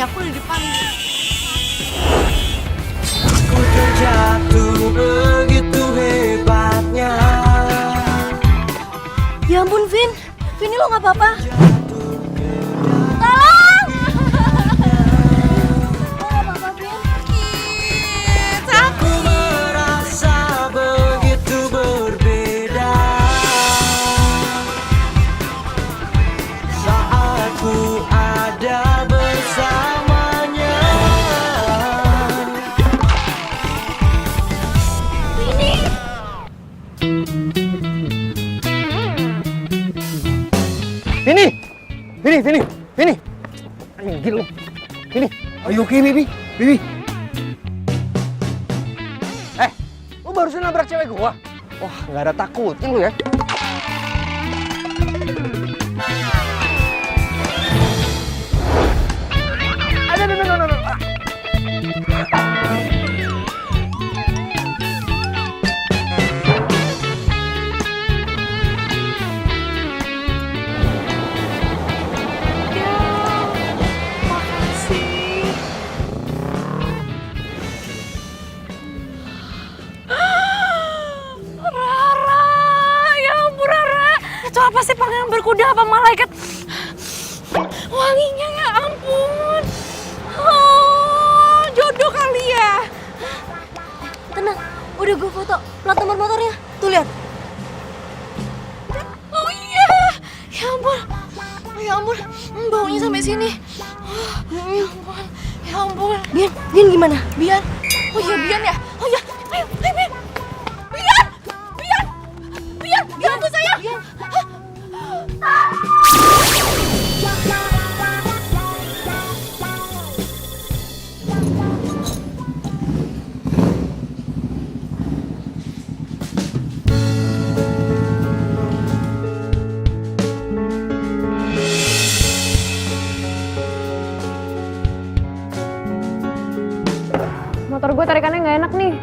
aku udah dipanggil. Aku terjatuh begitu hebatnya. Ya ampun, Vin. Vini lo nggak apa-apa? Aku merasa begitu berbeda saat ku ada bersamanya. Vini. Anjir lu. Vini, are you okay, baby? Baby. Lu barusan nabrak cewek gua. Wah, nggak ada takutnya lu ya. No. Itu apa sih, pangeran berkuda apa malaikat? Wanginya ya ampun. Oh, jodoh kali ya. Tenang, udah gue foto plat nomor motornya. Tuh lihat. Oh iya, ya ampun. Ya ampun, baunya sampai sini. Ya ampun. Bian gimana? Bian. Oh iya, Bian ya. Oh iya, ayo Bian. Bian, bantu saya. Bian. Motor gue tarikannya nggak enak nih.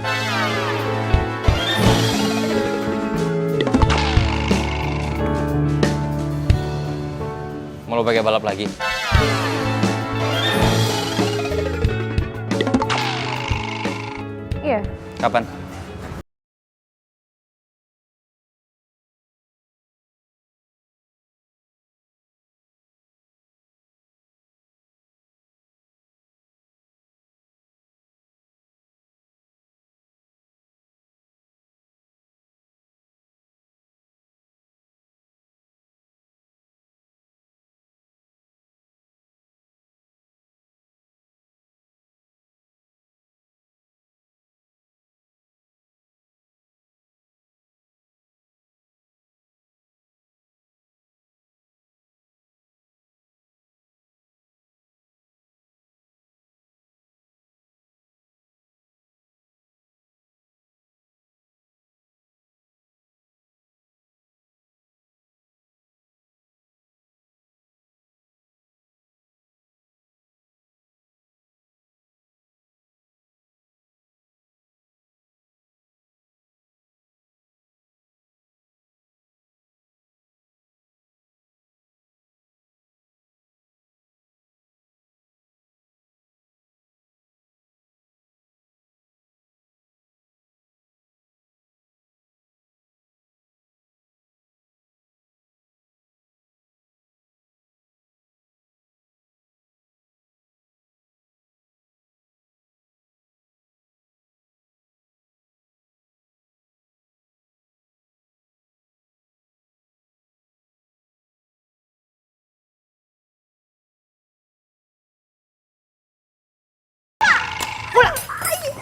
Mau lo pakai balap lagi? Iya. Kapan?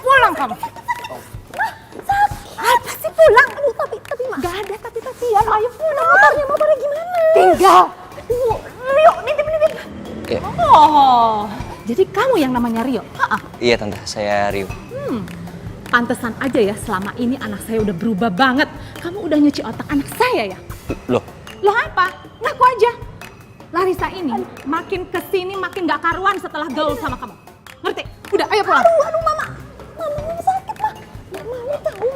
Pulang kamu. Apa sih pulang? Aduh, tapi nggak ada tapi-tapian. Ayo pulang. Motornya gimana? Tinggal. Rio, nitip. Iya. Oh, jadi kamu yang namanya Rio? Iya tante, saya Rio. Pantesan aja ya selama ini anak saya udah berubah banget. Kamu udah nyuci otak anak saya ya? Loh? Loh apa? Ngaku aja. Larissa ini makin kesini makin gak karuan setelah gaul sama kamu. Ngerti? Udah, ayo pulang. Aduh, Mama. Mamanya sakit, Ma. Mama tahu,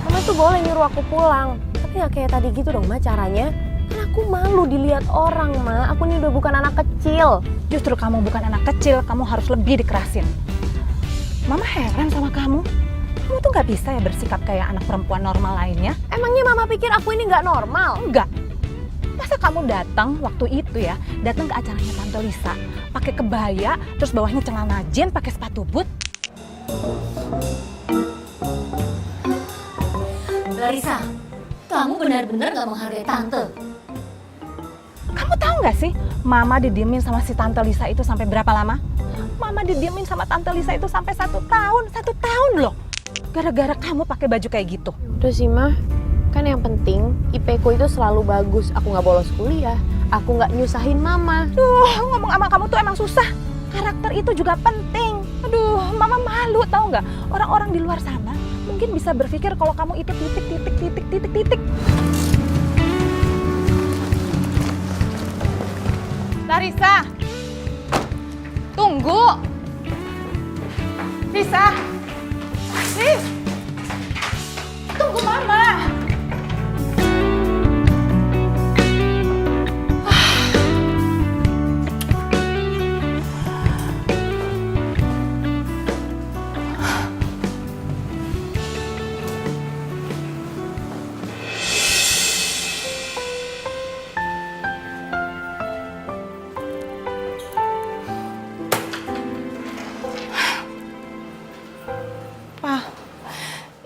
Mama tuh boleh nyuruh aku pulang. Tapi nggak kayak tadi gitu dong, Ma, caranya. Kan Aku malu dilihat orang, Ma. Aku ini udah bukan anak kecil. Justru kamu bukan anak kecil, kamu harus lebih dikerasin. Mama heran sama kamu. Kamu tuh nggak bisa ya bersikap kayak anak perempuan normal lainnya. Emangnya Mama pikir aku ini nggak normal? Enggak. Masa kamu datang waktu itu ya, datang ke acaranya Tante Lisa, pakai kebaya, terus bawahnya celana jeans, pakai sepatu boot. Larissa, kamu benar-benar gak menghargai tante. Kamu tahu nggak sih, Mama didiemin sama si Tante Lisa itu sampai berapa lama? Mama didiemin sama Tante Lisa itu sampai 1 tahun, 1 tahun loh. Gara-gara kamu pakai baju kayak gitu. Udah sih, Ma. Kan yang penting IP ku itu selalu bagus. Aku nggak bolos kuliah. Aku nggak nyusahin Mama. Duh, ngomong sama kamu tuh emang susah. Karakter itu juga penting. Aduh, Mama malu tahu nggak? Orang-orang di luar sana mungkin bisa berpikir kalau kamu itu titik. Larissa, tunggu. Lisa, Lis, tunggu Mama.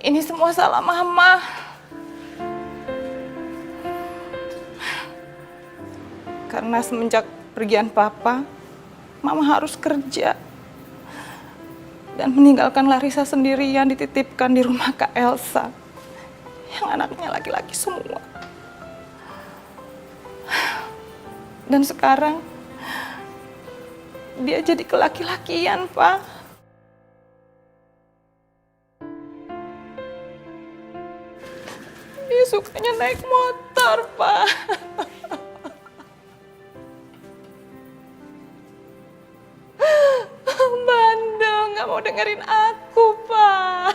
Ini semua salah Mama. Karena semenjak pergian Papa, Mama harus kerja. Dan meninggalkan Larissa sendirian dititipkan di rumah Kak Elsa. Yang anaknya laki-laki semua. Dan sekarang, dia jadi kelaki-lakian, Pak. Dia sukanya naik motor, Pak. Bandel, nggak mau dengerin aku, Pak.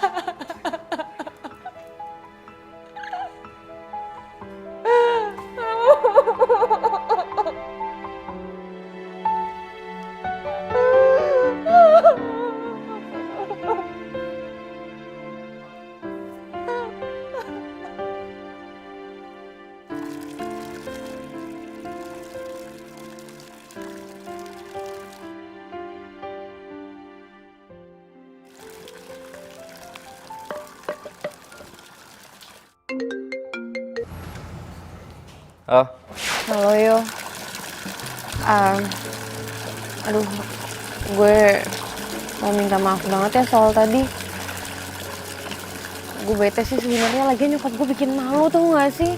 Oh, Halo, Yo. Aduh, gue mau minta maaf banget ya soal tadi. Gue bete sih sebenarnya, lagian nyokap gue bikin malu, tau gak sih?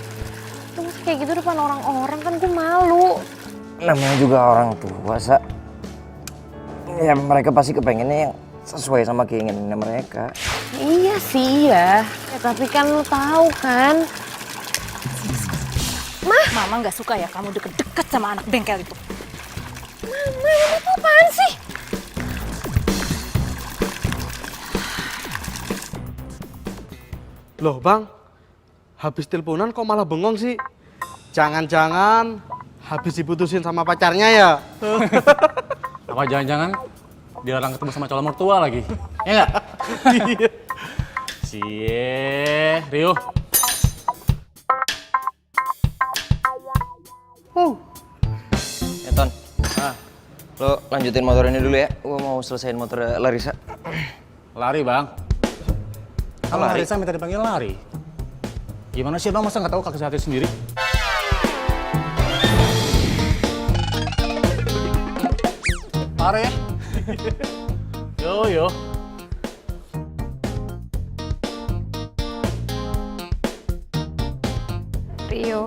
Tuh masih kayak gitu depan orang-orang, kan gue malu. Namanya juga orang tua, Sa. Ya mereka pasti kepengennya yang sesuai sama keinginannya mereka. Iya sih, iya. Ya, tapi kan lu tahu kan. Mama nggak suka ya kamu deket-deket sama anak bengkel itu. Mama itu apaan sih? Loh Bang, habis teleponan kok malah bengong sih? Jangan-jangan habis diputusin sama pacarnya ya? Apa jangan-jangan dilarang ketemu sama calon mertua lagi? Ya nggak? Cie, Rio. ya Ton. Lo lanjutin motor ini dulu ya. Gua mau selesaiin motor Larissa. Lari Bang. Kalau Lari? Larissa minta dipanggil lari. Gimana sih Bang, masa nggak tahu kaki hati sendiri? Lari ya? Yo. Rio.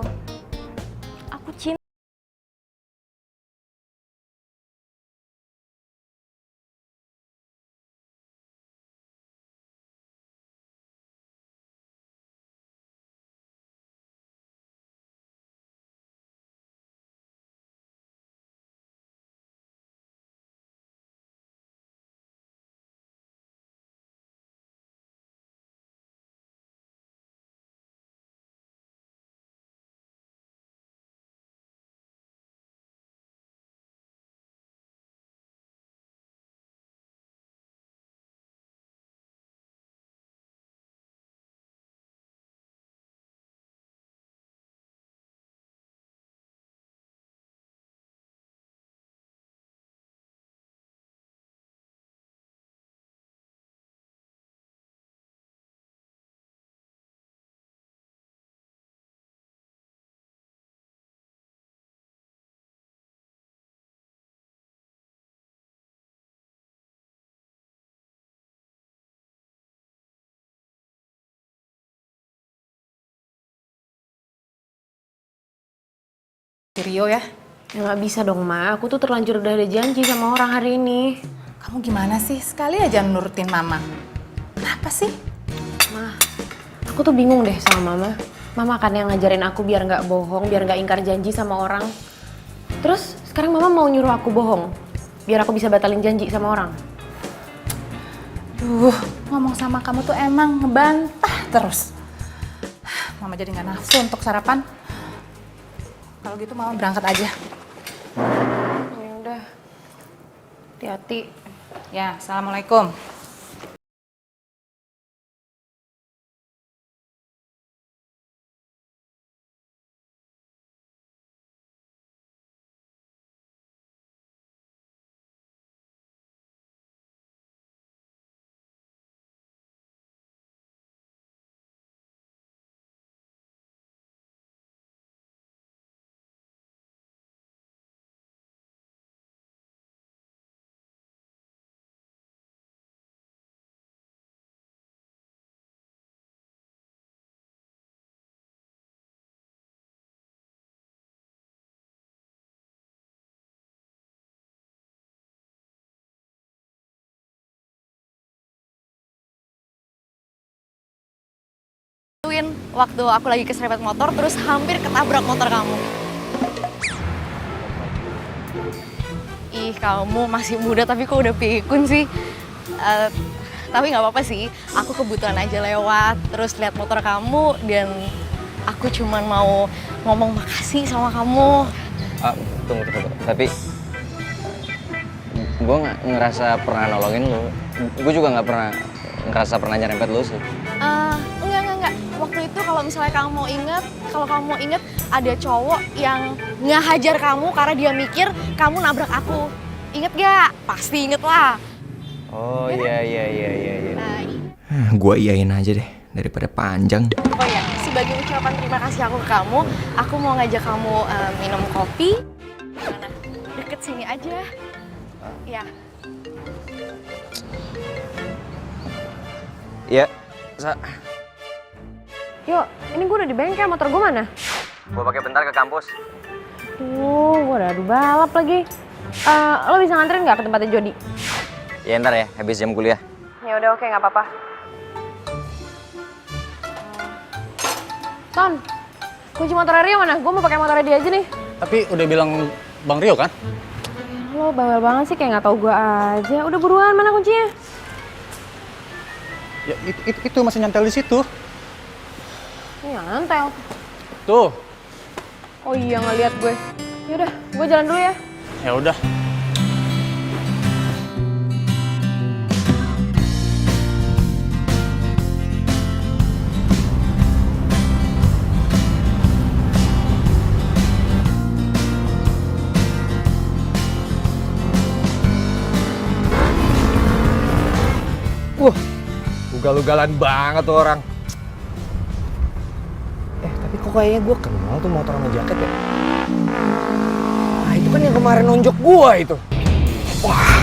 Rio ya. Ya nggak bisa dong, Ma. Aku tuh terlanjur udah ada janji sama orang hari ini. Kamu gimana sih? Sekali aja nurutin Mama. Kenapa sih? Ma, aku tuh bingung deh sama Mama. Mama kan yang ngajarin aku biar nggak bohong, biar nggak ingkar janji sama orang. Terus sekarang Mama mau nyuruh aku bohong, biar aku bisa batalin janji sama orang. Duh, ngomong sama kamu tuh emang ngebantah terus. Mama jadi nggak nafsu untuk sarapan. Kalau gitu Mama berangkat aja. Ya udah, hati-hati. Ya, assalamualaikum. Waktu aku lagi keserempet motor terus hampir ketabrak motor kamu. Ih, kamu masih muda tapi kok udah pikun sih. Tapi nggak apa-apa sih, aku kebetulan aja lewat terus lihat motor kamu dan aku cuman mau ngomong makasih sama kamu. Tunggu. Tapi gue nggak ngerasa pernah nolongin lo. Gue juga nggak pernah ngerasa pernah nyerempet lo sih. Enggak. Waktu itu kalau misalnya kamu inget ada cowok yang ngehajar kamu karena dia mikir kamu nabrak aku. Inget gak? Pasti inget lah. Oh iya. Nah, Gue iyain aja deh daripada panjang. oh ya, sebagai ucapan terima kasih aku ke kamu, aku mau ngajak kamu minum kopi. Mana? Deket sini aja. Ya. Iya. Yuk, ini gue udah di bengkel, motor gue mana? Gue pakai bentar ke kampus. Tuh, gue udah adu balap lagi. Lo bisa nganterin nggak ke tempatnya Jody? Ya ntar ya, habis jam kuliah. Ya udah, oke, nggak apa-apa. Ton, kunci motor Rio mana? Gue mau pakai motornya dia aja nih. Tapi udah bilang Bang Rio kan? Lo bawel banget sih, kayak nggak tahu gue aja. Udah buruan, mana kuncinya? Ya itu masih nyantel di situ. Ya, nyantel. Tuh. Oh iya, nggak lihat gue. Yaudah, gue jalan dulu ya. Ya udah. Wah, ugal-ugalan banget tuh orang. Tapi kok kayaknya gue kenal tuh motor sama jaket ya. Nah, itu kan yang kemarin nonjok gue itu. Wah.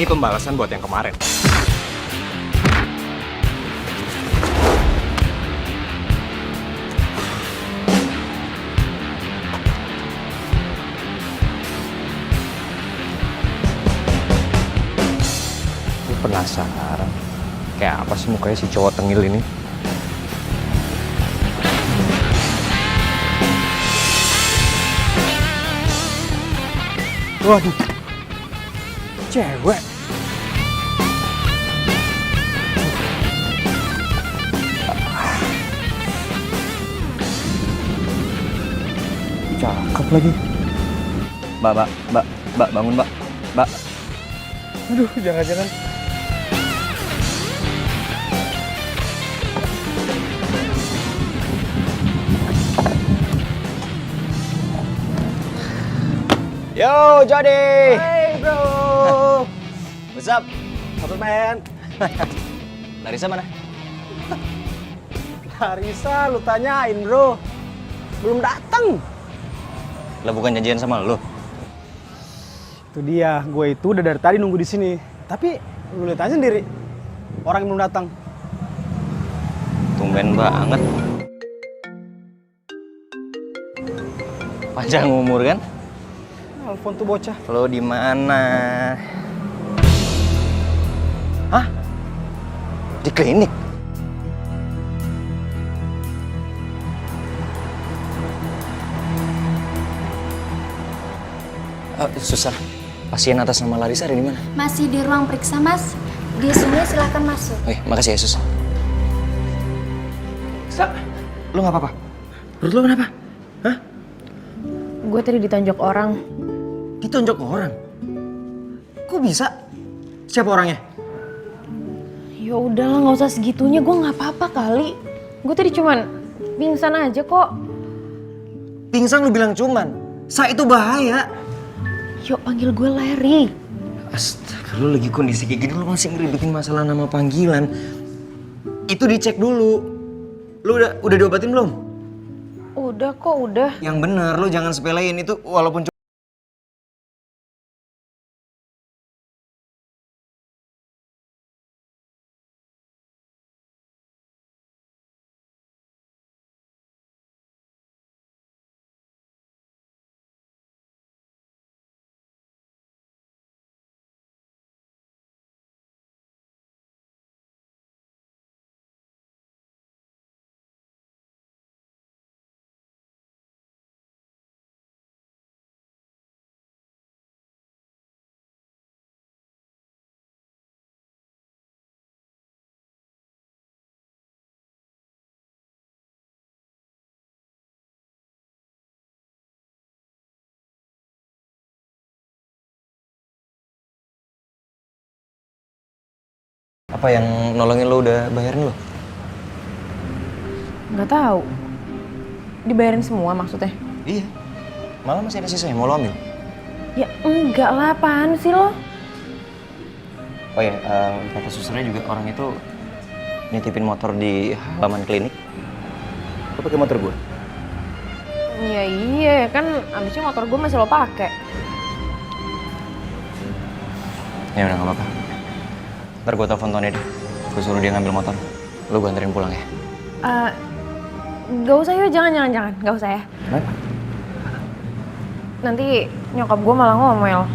Ini pembalasan buat yang kemarin. Gue penasaran. Kayak apa sih mukanya si cowok tengil ini? Waduh. Cewek. Cakep lagi. Mbak, bangun, Mbak. Mbak. Aduh, jangan-jangan. Yo, Jody. Hey, bro. What's up? Apa, man? Larissa mana? Larissa, lu tanyain bro. Belum datang. Lah bukan janjian sama lu. Itu dia, gue itu udah dari tadi nunggu di sini. Tapi lu lihat aja sendiri, orang yang belum datang. Tumben banget. Panjang umur kan? Telepon tuh bocah. Lo di mana? Hah? Di klinik? Susah. Pasien atas nama Larissa ada di mana? Masih di ruang periksa, Mas. Di sini silahkan masuk. Oke, makasih ya, Sus. Lu nggak apa-apa? Perut lu kenapa? Hah? Gue tadi ditonjok orang. Ditonjok orang? Kok bisa? Siapa orangnya? Ya udahlah, nggak usah segitunya. Gue nggak apa-apa kali. Gue tadi cuman pingsan aja kok. Pingsan lu bilang cuman. Itu bahaya. Yuk panggil gue Larry. Astaga, lu lagi kondisi kayak gini lu masih ngeribetin masalah nama panggilan. Itu dicek dulu. Lu udah diobatin belum? Udah kok, udah. Yang bener, lu jangan sepelein itu walaupun apa yang nolongin lo udah bayarin lo? Nggak tahu. Dibayarin semua maksudnya? Iya. Malah masih ada sisanya, mau lo ambil? Ya enggak lah, apaan sih lo? Oh ya, kata susternya juga orang itu nitipin motor di halaman klinik. Lo pakai motor gue? Ya iya, kan abisnya motor gue masih lo pakai. Ya udah, nggak apa-apa. Ntar gue telepon Tony deh. Gue suruh dia ngambil motor. Lo gue anterin pulang ya. Gak usah yuk, jangan. Gak usah ya. Kenapa? Nanti nyokap gue malah ngomel.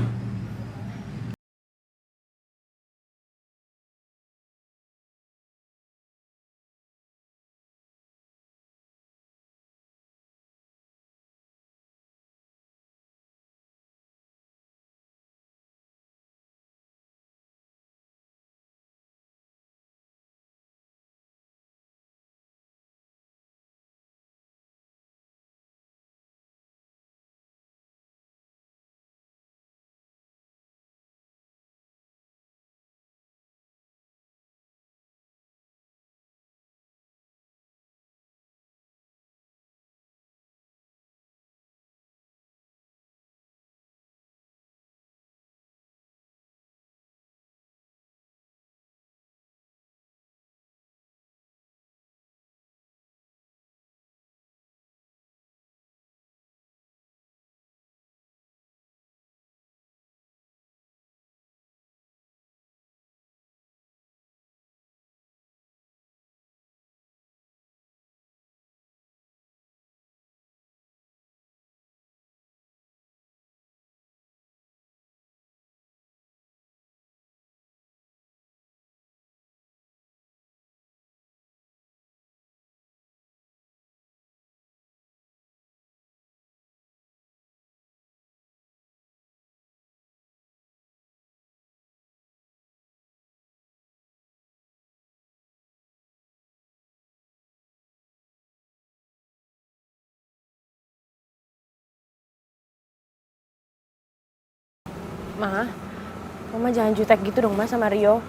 Mama jangan jutek gitu dong Ma sama Rio.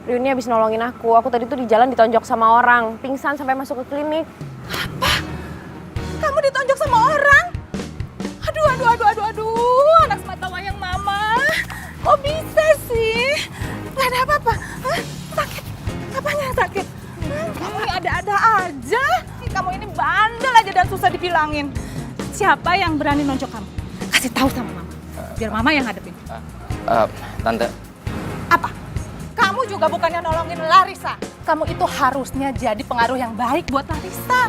Rio ini habis nolongin aku. Aku tadi tuh di jalan ditonjok sama orang. Pingsan sampai masuk ke klinik. Apa? Kamu ditonjok sama orang? Aduh, anak semata wayang mama. Kok bisa sih? Gak ada apa-apa. Hah? Sakit Apanya yang sakit? Kamu ini ada-ada aja. Kamu ini bandel aja dan susah dibilangin. Siapa yang berani nonjok kamu? Kasih tahu sama mama. Biar mama yang hadepin. Tante, Apa? Kamu juga bukannya nolongin Larissa. Kamu itu harusnya jadi pengaruh yang baik buat Larissa.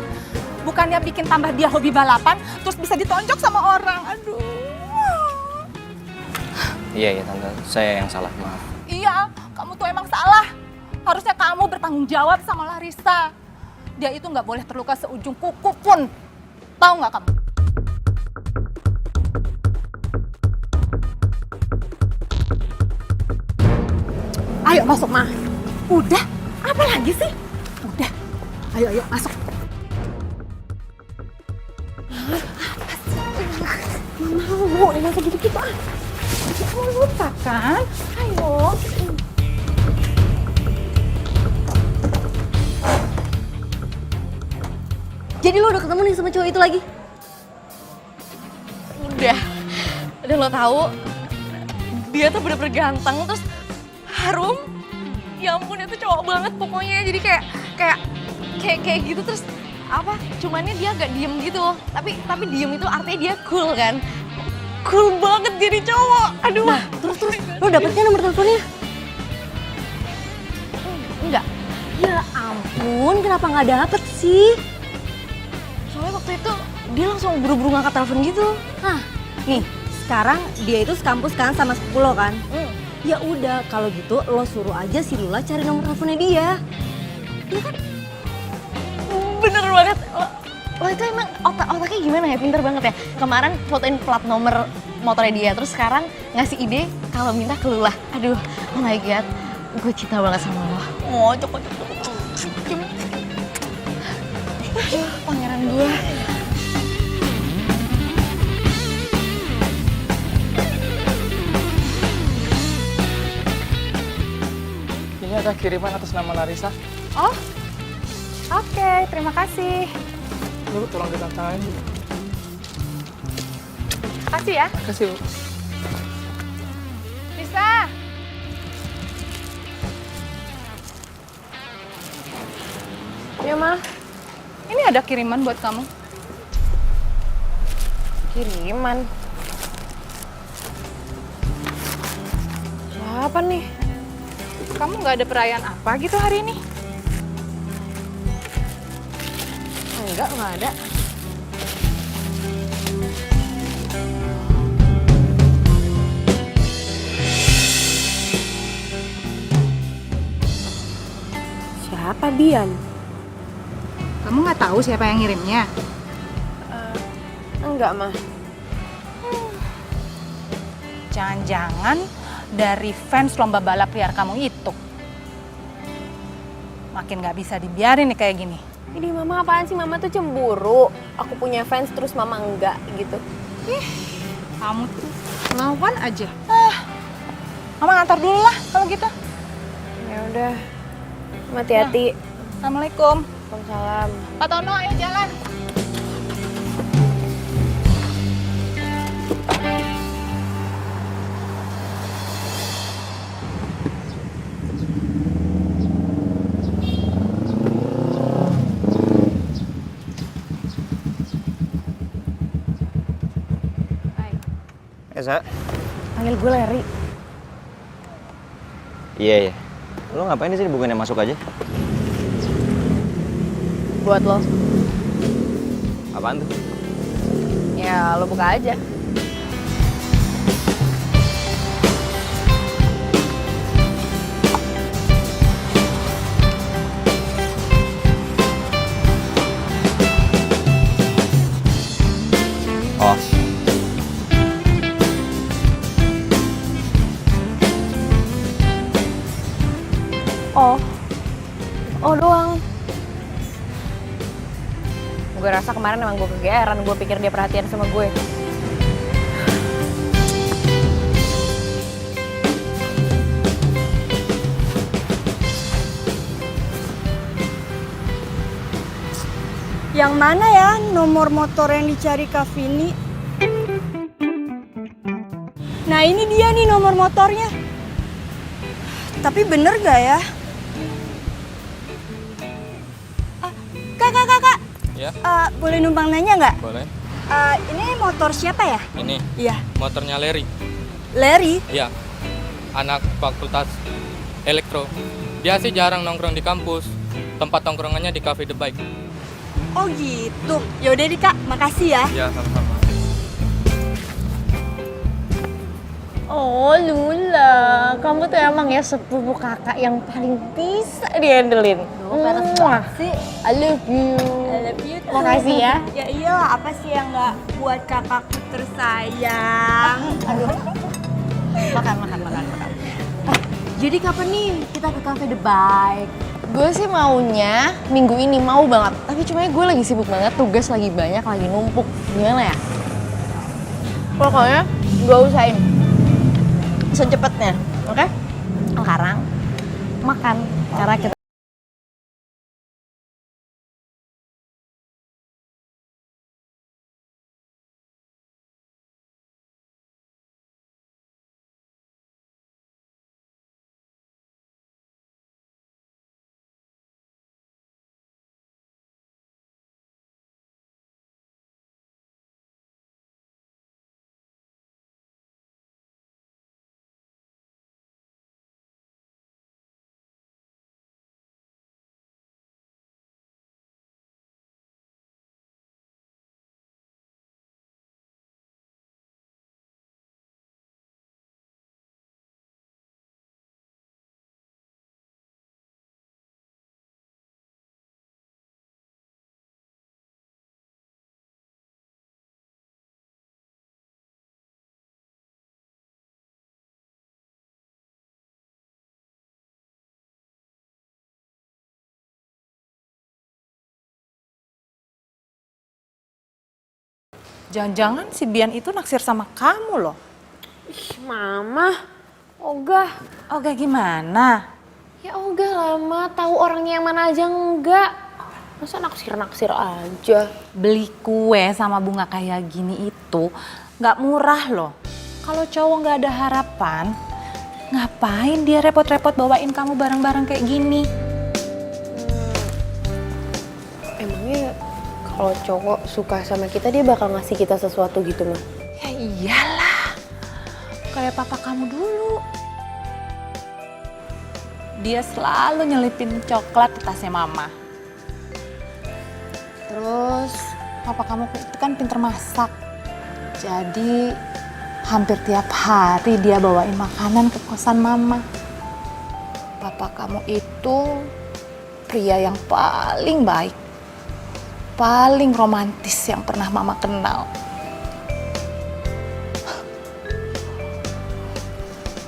Bukannya bikin tambah dia hobi balapan, terus bisa ditonjok sama orang. Aduh. iya Tante, saya yang salah, maaf. Iya, kamu tuh emang salah. Harusnya kamu bertanggung jawab sama Larissa. Dia itu nggak boleh terluka seujung kuku pun. Tahu nggak kamu? Ayo masuk, Ma. Udah, apa lagi sih? Udah, ayo masuk. Mau, masuk gitu-gitu ah. Kamu lupa kan? Ayo. Jadi lo udah ketemu nih sama cowok itu lagi? Udah. Dan lo tahu dia tuh bener-bener ganteng terus harum. Ya ampun itu cowok banget pokoknya. Jadi kayak gitu terus apa? Cumannya dia agak diem gitu. Tapi diem itu artinya dia cool kan? Cool banget jadi cowok. Aduh. Nah, terus lo dapetnya nomor teleponnya? Enggak. Ya ampun, kenapa nggak dapet sih? Soalnya waktu itu dia langsung buru-buru ngangkat telepon gitu. Nah, nih sekarang dia itu sekampus kan sama sepupu lo kan? Ya udah kalau gitu lo suruh aja si Lula cari nomor teleponnya dia. Iya kan? Bener banget. Lo itu emang otaknya gimana ya? Pinter banget ya. Kemarin fotoin plat nomor motornya dia, terus sekarang ngasih ide kalau minta ke Lula. Aduh, oh my god, gue cinta banget sama lo. Oh, cokok. Pangeran gue. Ini ada kiriman atas nama Larissa. Oh, oke, terima kasih. Ini Bu, tolong ditandatangain Bu. Makasih ya. Makasih Bu. Bisa. Ya, Ma. Ini ada kiriman buat kamu. Kiriman. Siapa nih? Kamu nggak ada perayaan apa gitu hari ini? Enggak ada. Siapa Bian? Kamu nggak tahu siapa yang ngirimnya? Enggak, Ma. Jangan-jangan dari fans lomba balap liar kamu itu. Makin nggak bisa dibiarin nih kayak gini. Ini Mama apaan sih? Mama tuh cemburu. Aku punya fans terus Mama enggak gitu. Kamu tuh lawan aja. Mama ngantor dulu lah kalau gitu. Ya udah. Mama hati-hati. Assalamualaikum. Waalaikumsalam. Pak Tono, ayo jalan. Sa? Panggil gue Larry. Iya. Lo ngapain di sini? Bukannya masuk aja? Buat lo. Apaan tuh? Ya, lo buka aja. Oh. Oh doang. Gue rasa kemarin emang gue kegeeran, gue pikir dia perhatian sama gue. Yang mana ya nomor motor yang dicari Kak Vini? Nah ini dia nih nomor motornya. Tapi bener gak ya? Kak. Ya, Boleh numpang nanya nggak? boleh. Ini motor siapa ya? Ini Iya. motornya Larry. Larry? Iya. Anak fakultas elektro. Dia sih jarang nongkrong di kampus. Tempat nongkrongannya di Cafe The Bike. Oh gitu. Yaudah deh Kak, makasih ya. Ya, sama-sama. Oh Lula, kamu tuh emang ya sepupu kakak yang paling bisa dihandelin. Peres banget sih. I love you. I love you too. Makasih ya. Ya iyalah, apa sih yang nggak buat kakakku tersayang? Aduh. Makan. Jadi kapan nih kita ke Cafe The Bike? Gue sih maunya minggu ini, mau banget. Tapi cuma gue lagi sibuk banget, tugas lagi banyak, lagi numpuk. Gimana ya? Pokoknya gue usahain secepatnya, oke? Sekarang makan, karena kita Jangan-jangan si Bian itu naksir sama kamu loh. Ih, Mama, ogah. Oke, gimana? Ya ogah lah, Ma. Tahu orangnya yang mana aja enggak. Masa naksir-naksir aja. Beli kue sama bunga kayak gini itu nggak murah loh. Kalau cowok nggak ada harapan, ngapain dia repot-repot bawain kamu barang-barang kayak gini? Emangnya kalau cowok suka sama kita, dia bakal ngasih kita sesuatu gitu, Ma? Ya iyalah, kayak papa kamu dulu. Dia selalu nyelipin coklat di tasnya mama. Terus papa kamu itu kan pinter masak. Jadi hampir tiap hari dia bawain makanan ke kosan mama. Papa kamu itu pria yang paling baik, paling romantis yang pernah mama kenal.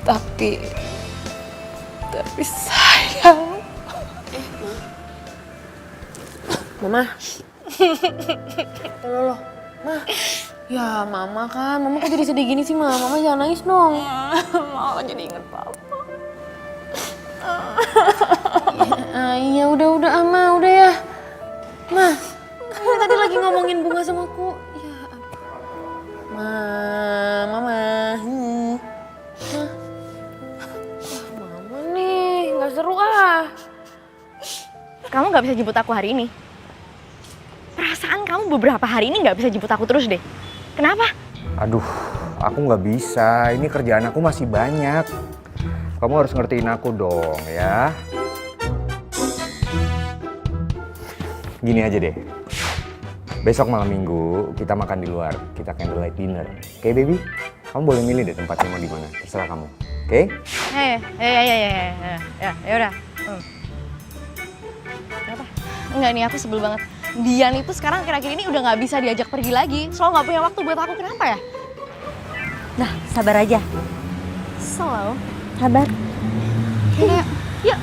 Tapi sayang. Mama. Loh, Ma. Ya, Mama kan. Mama kok jadi sedih gini sih, Ma? Mama jangan nangis dong. Mama jadi inget papa. Iya, udah, Ma. Udah ya. Ma, kamu tadi lagi ngomongin bunga sama aku. Ya ampun. Mama. Mama nih, nggak seru ah. kamu nggak bisa jemput aku hari ini. Perasaan kamu beberapa hari ini nggak bisa jemput aku terus deh. Kenapa? Aduh, aku nggak bisa. Ini kerjaan aku masih banyak. Kamu harus ngertiin aku dong ya. Gini aja deh. Besok malam minggu kita makan di luar. Kita candlelight dinner. Oke, baby? Kamu boleh milih deh tempatnya mau di mana. Terserah kamu. Oke? Ya udah. Kenapa? Enggak nih, aku sebel banget. Dian itu sekarang akhir-akhir ini udah nggak bisa diajak pergi lagi. Soal nggak punya waktu buat aku. Kenapa ya? Nah, sabar aja. Slow. Sabar. Yuk.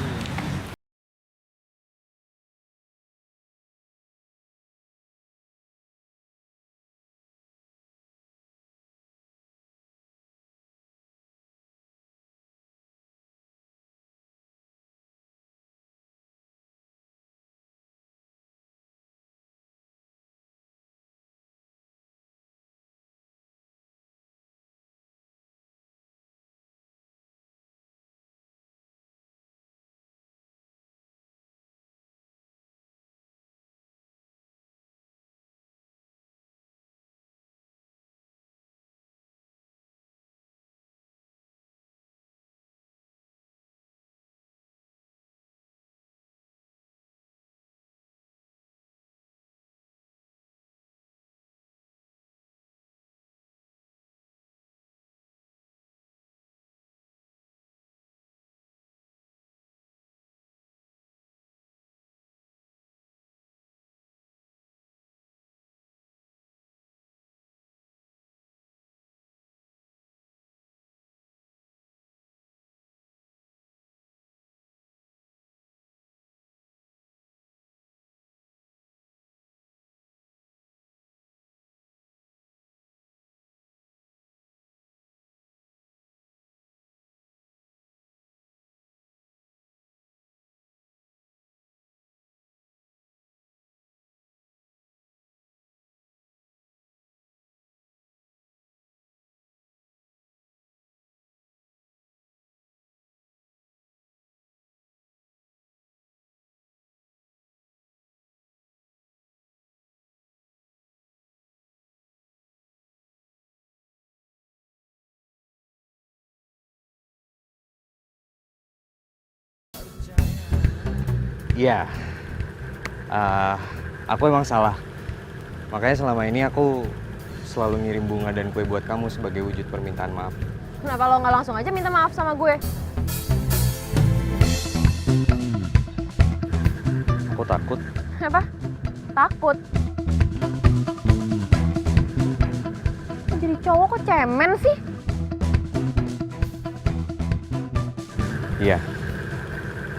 Iya, aku emang salah. Makanya selama ini aku selalu ngirim bunga dan kue buat kamu sebagai wujud permintaan maaf. Kenapa lo nggak langsung aja minta maaf sama gue? Aku takut. Apa? Takut? Jadi cowok kok cemen sih? Iya,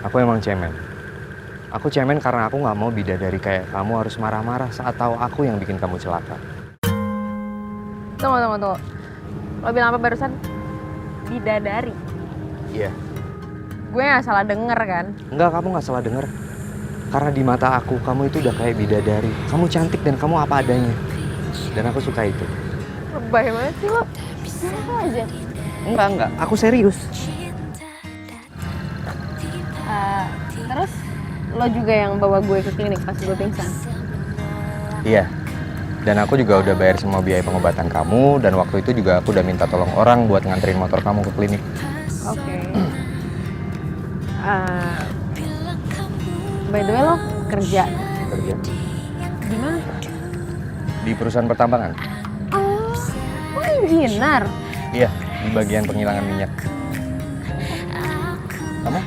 aku emang cemen. Aku cemen karena aku nggak mau bidadari kayak kamu harus marah-marah saat tahu aku yang bikin kamu celaka. Tunggu. Lo bilang apa barusan? Bidadari? Iya. Gue nggak salah denger kan? Enggak, kamu nggak salah denger. Karena di mata aku, kamu itu udah kayak bidadari. Kamu cantik dan kamu apa adanya. Dan aku suka itu. Lebay banget sih lo. Bisa aja. Enggak. Aku serius. Terus lo juga yang bawa gue ke klinik pas gue pingsan? Iya. Dan aku juga udah bayar semua biaya pengobatan kamu. Dan waktu itu juga aku udah minta tolong orang buat nganterin motor kamu ke klinik. Oke. By the way lo kerja? Kerja. Di mana? Di perusahaan pertambangan. Oh, engineer? Iya, di bagian penghilangan minyak. Kamu?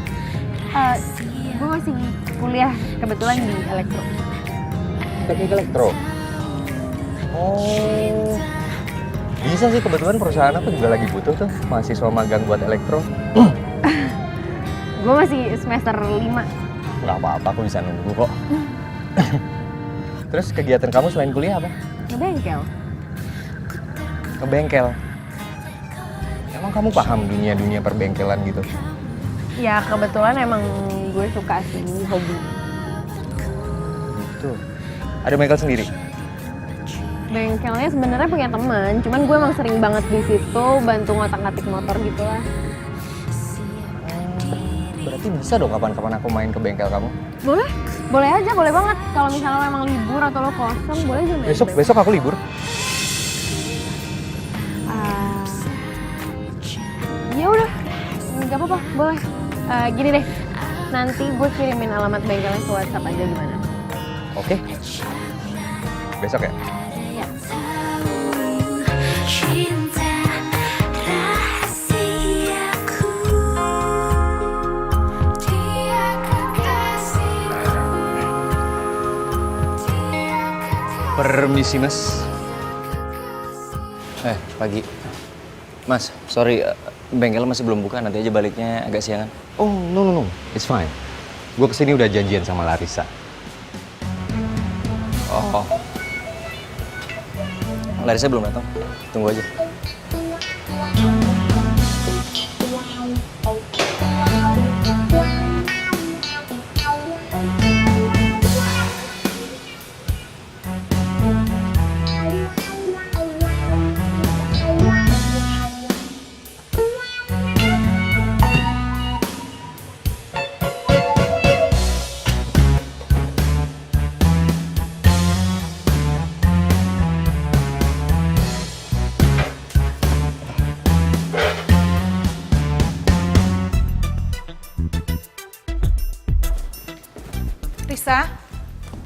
Gue masih kuliah kebetulan di elektro. Teknik elektro. Oh, bisa sih, kebetulan perusahaan aku juga lagi butuh tuh mahasiswa magang buat elektro. Gue masih semester 5. Nggak apa-apa, aku bisa nunggu kok. Terus kegiatan kamu selain kuliah apa? Ngebengkel. Ngebengkel. Emang kamu paham dunia-dunia perbengkelan gitu? Ya kebetulan emang gue suka sih, hobi. Gitu. Ada bengkel sendiri? Bengkelnya sebenarnya punya teman, cuman gue emang sering banget di situ bantu ngotak-ngatik motor gitu lah. Berarti bisa dong kapan-kapan aku main ke bengkel kamu? Boleh aja, boleh banget. Kalau misalnya lo emang libur atau lo kosong, boleh aja main. Besok aku libur. Ya udah, nggak apa-apa, boleh. Gini deh, nanti gue kirimin alamat bengkelnya ke WhatsApp aja gimana? Oke. Besok ya? Ya. Permisi, Mas. Pagi. Mas, sorry, bengkel masih belum buka, nanti aja baliknya agak siangan. Oh, no. It's fine. Gue kesini udah janjian sama Larissa. Oh. Larissa belum datang. Tunggu aja.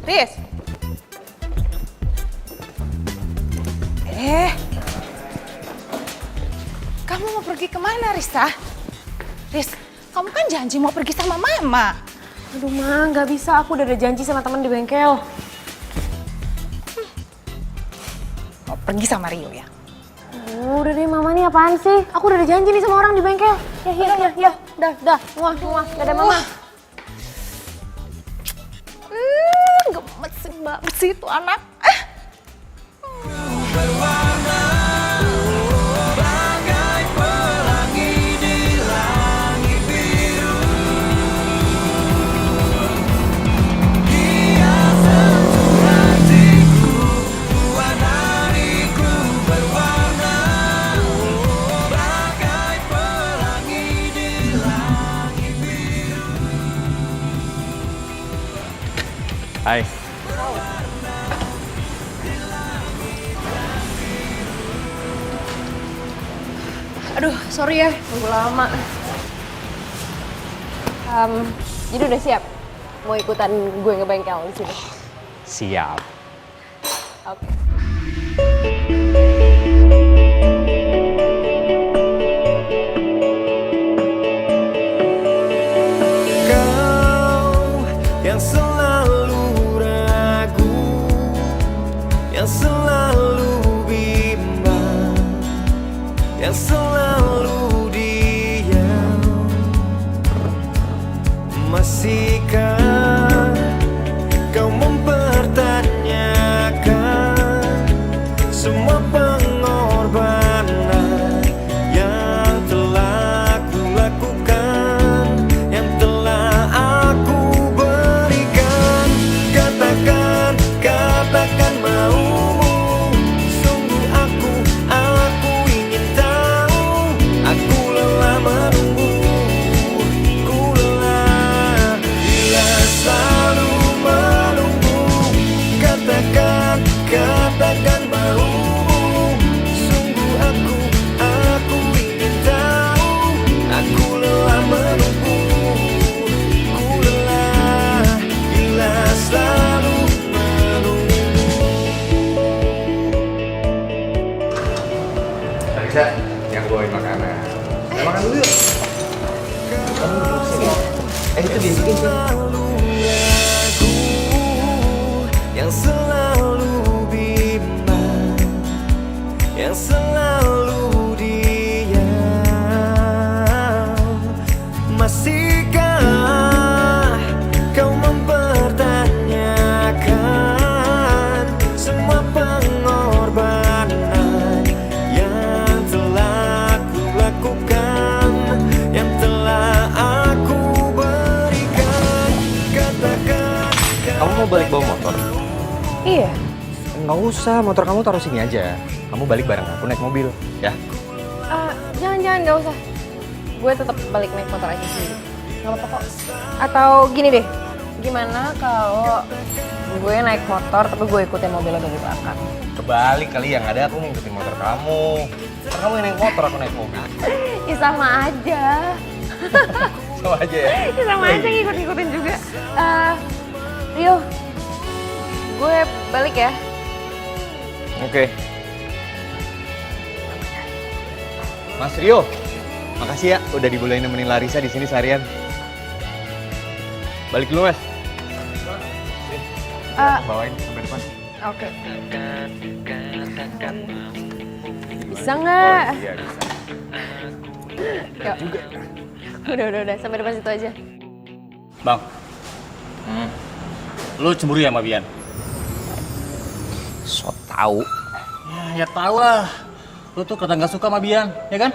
Riz. Kamu mau pergi kemana, Risa? Riz, kamu kan janji mau pergi sama Mama. Aduh Ma, nggak bisa. Aku udah ada janji sama teman di bengkel. Mau pergi sama Rio ya? Udah deh Mama, nih apaan sih? Aku udah ada janji nih sama orang di bengkel. Ya. Dah. Muah. Dadah Mama. Gemes banget sih itu anak. Hai. Aduh, sorry ya, nunggu lama. Jadi udah siap? mau ikutan gue ngebengkel di sini? Siap. Oke. Yang selalu ragu, yang selalu bimbang, yang selalu diam. Masihkah kau mempertanyakan semua pengorbanan yang telah ku lakukan, yang telah aku berikan? Katakan, katakan maumu. Sungguh aku ingin tahu. Aku lelah menunggu, ku lelah bila selalu menunggu. Katakan, katakan maumu. Sungguh aku ingin tahu. Aku lelah menunggu, ku lelah bila selalu menunggu. Bisa, yang bawain makanan. Makan dulu yuk. Itu dibikin sih. Yang selalu bimbang, yang selalu diam. Masihkah kau mempertanyakan semua pengorbanan yang telah ku lakukan, yang telah aku berikan? Katakan. Kamu mau balik bawa motor? Iya. Nggak usah, motor kamu taruh sini aja. Kamu balik bareng aku naik mobil, ya? Jangan, nggak usah. Gue tetap balik naik motor aja sendiri. Nggak apa-apa kok. Atau gini deh, gimana kalau gue naik motor tapi gue ikutin mobilnya dari belakang? Kebalik kali, yang ada aku ngikutin motor kamu. Ntar kamu yang naik motor, aku naik mobil. Ya sama aja. Sama aja ya? Ya sama aja ngikut-ngikutin juga. Rio, gue balik ya. Oke. Mas Rio, makasih ya udah dibolehin nemenin Larissa di sini seharian. Balik dulu, Mas. Bawain sampai depan. Oke. Bisa nggak? Iya, bisa. Yuk. Udah. Sampai depan situ aja. Bang, lu cemburu ya sama Bian? So tau. Ya tau lah. Lu tuh kata nggak suka sama Bian, ya kan?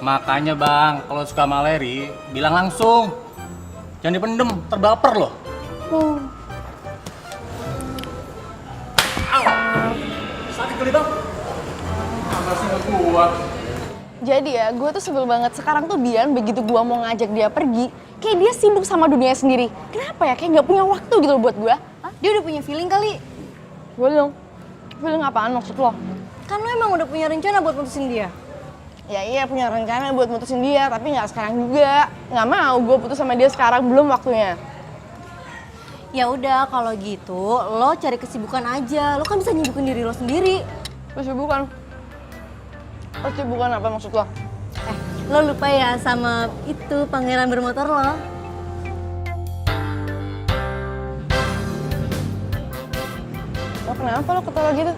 Makanya bang, kalau suka sama Leri, bilang langsung. Jangan dipendem, terbaper loh. Sakit kali bang. Masih nggak kuat. Jadi ya, gue tuh sebel banget. Sekarang tuh Bian begitu gue mau ngajak dia pergi, kayak dia sibuk sama dunia sendiri. Kenapa ya? Kayak nggak punya waktu gitu loh buat gue. Dia udah punya feeling kali. Belum. Feeling apaan maksud lo? Kan lo emang udah punya rencana buat putusin dia. Ya iya punya rencana buat mutusin dia, tapi nggak sekarang juga. Nggak mau gue putus sama dia sekarang, belum waktunya. Ya udah kalau gitu lo cari kesibukan aja. Lo kan bisa nyibukin diri lo sendiri. Kesibukan? Kesibukan apa maksud lo? Lo lupa ya sama itu pangeran bermotor lo. Lo kenapa lo ketawa gitu?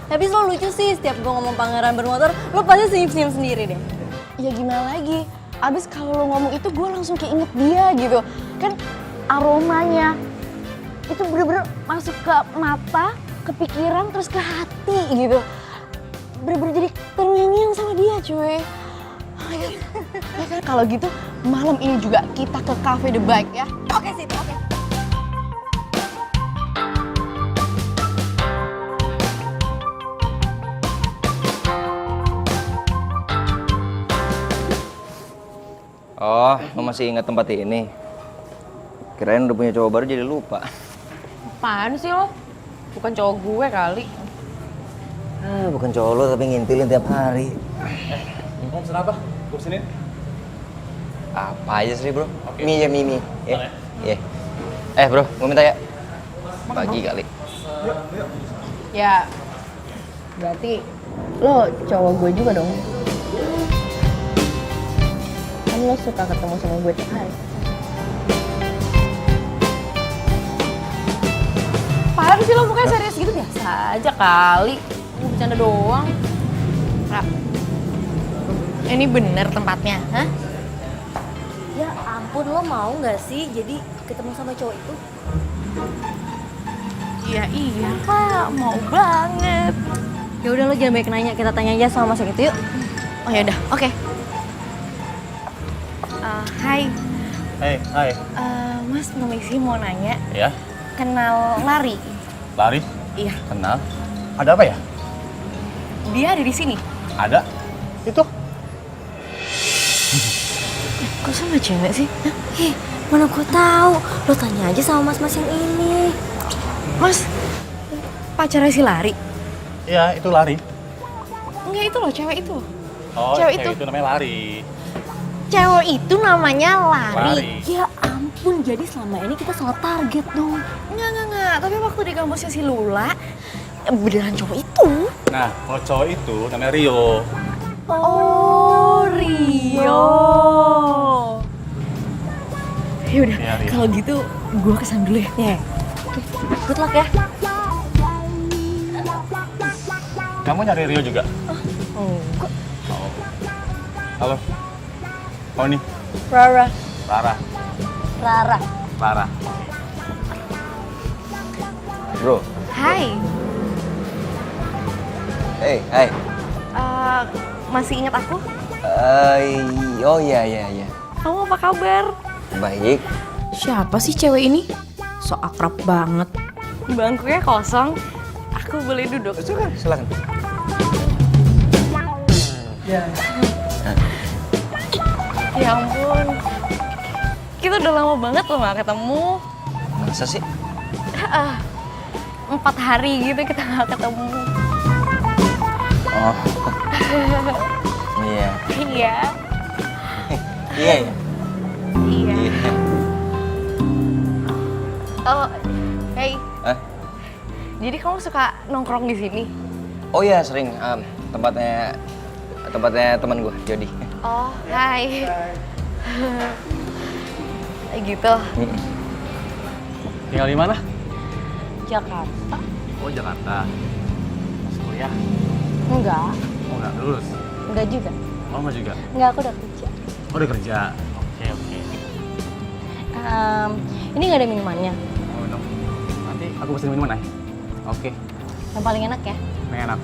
Tapi lo lucu sih, setiap gue ngomong pangeran bermotor, lo pasti senyum-senyum sendiri deh. Ya gimana lagi? Abis kalau lo ngomong itu gue langsung keinget dia gitu. Kan aromanya itu bener-bener masuk ke mata, ke pikiran, terus ke hati gitu. Bener-bener jadi terngiang-ngiang sama dia cuy. Ya kan kalau gitu malam ini juga kita ke Cafe The Bike ya. Oke sih, oke. Oh, lo masih ingat tempat ini? Kirain udah punya cowok baru jadi lupa. Apaan sih lo? Bukan cowok gue kali. Bukan cowok lo tapi ngintilin tiap hari. Kamu pesen apa? Gue pesenin. Apa aja sih bro? Mie ya, mie. Boleh. Iya. Bro, gue minta ya. Bagi kali. Ya, berarti lo cowok gue juga dong. Kan lo suka ketemu sama gue tiap hari. Apaan sih lo mukanya serius gitu? Biasa aja kali. Gue bercanda doang. Ra, ini bener tempatnya, hah? Ya ampun, lo mau nggak sih jadi ketemu sama cowok itu? Iya kak, mau banget. Ya udah lo jangan banyak nanya, kita tanya aja sama mas yang itu yuk. Oh ya udah, oke. Hai, Hai. Mas permisi mau nanya, Ya, kenal Lari? Lari. Iya, Kenal. Ada apa ya? dia ada di sini. Ada. Itu. Kok sama cewek sih? Hah? Mana gue tahu. Lo tanya aja sama mas-mas yang ini. Mas, pacarnya si Lari? Iya, itu Lari. Enggak, itu loh, cewek itu. Oh, Cewek itu namanya Lari. Cewek itu namanya Lari. Ya ampun, jadi selama ini kita salah target dong. Enggak. Tapi waktu di kampusnya si Lula, beneran cowok itu. Nah, kalau cowok itu namanya Rio. Oh, Rio. Yaudah, Iya, Rio. kalau gitu gue kesana dulu ya. Ya, good luck ya. Kamu nyari Rio juga? Enggak. Oh. Halo. Oh nih, Rara. Rara. Rara. Bro. Hai, Hai. masih ingat aku? Oh iya. Kamu apa kabar? Baik. Siapa sih cewek ini? So akrab banget. Bangkunya kosong. Aku boleh duduk? Silakan. Ya ampun. Kita udah lama banget loh gak ketemu. Masa sih? 4 hari gitu kita gak ketemu. Oh. Iya. Iya. Iya. Iya. Oh, hey. Hah? Jadi kamu suka nongkrong di sini? Oh iya, sering. Tempatnya teman gue, Jody. Oh, hai. Gitu. Tinggal di mana? Jakarta. Oh, Jakarta. Masih kuliah? Enggak. Oh, nggak lulus. Enggak juga. Oh, nggak juga. Enggak, aku udah kerja. Oh, udah kerja. Oke. Ini nggak ada minumannya. Oh, minum. Nanti aku pesen minuman, Oke. Yang paling enak ya. Enak.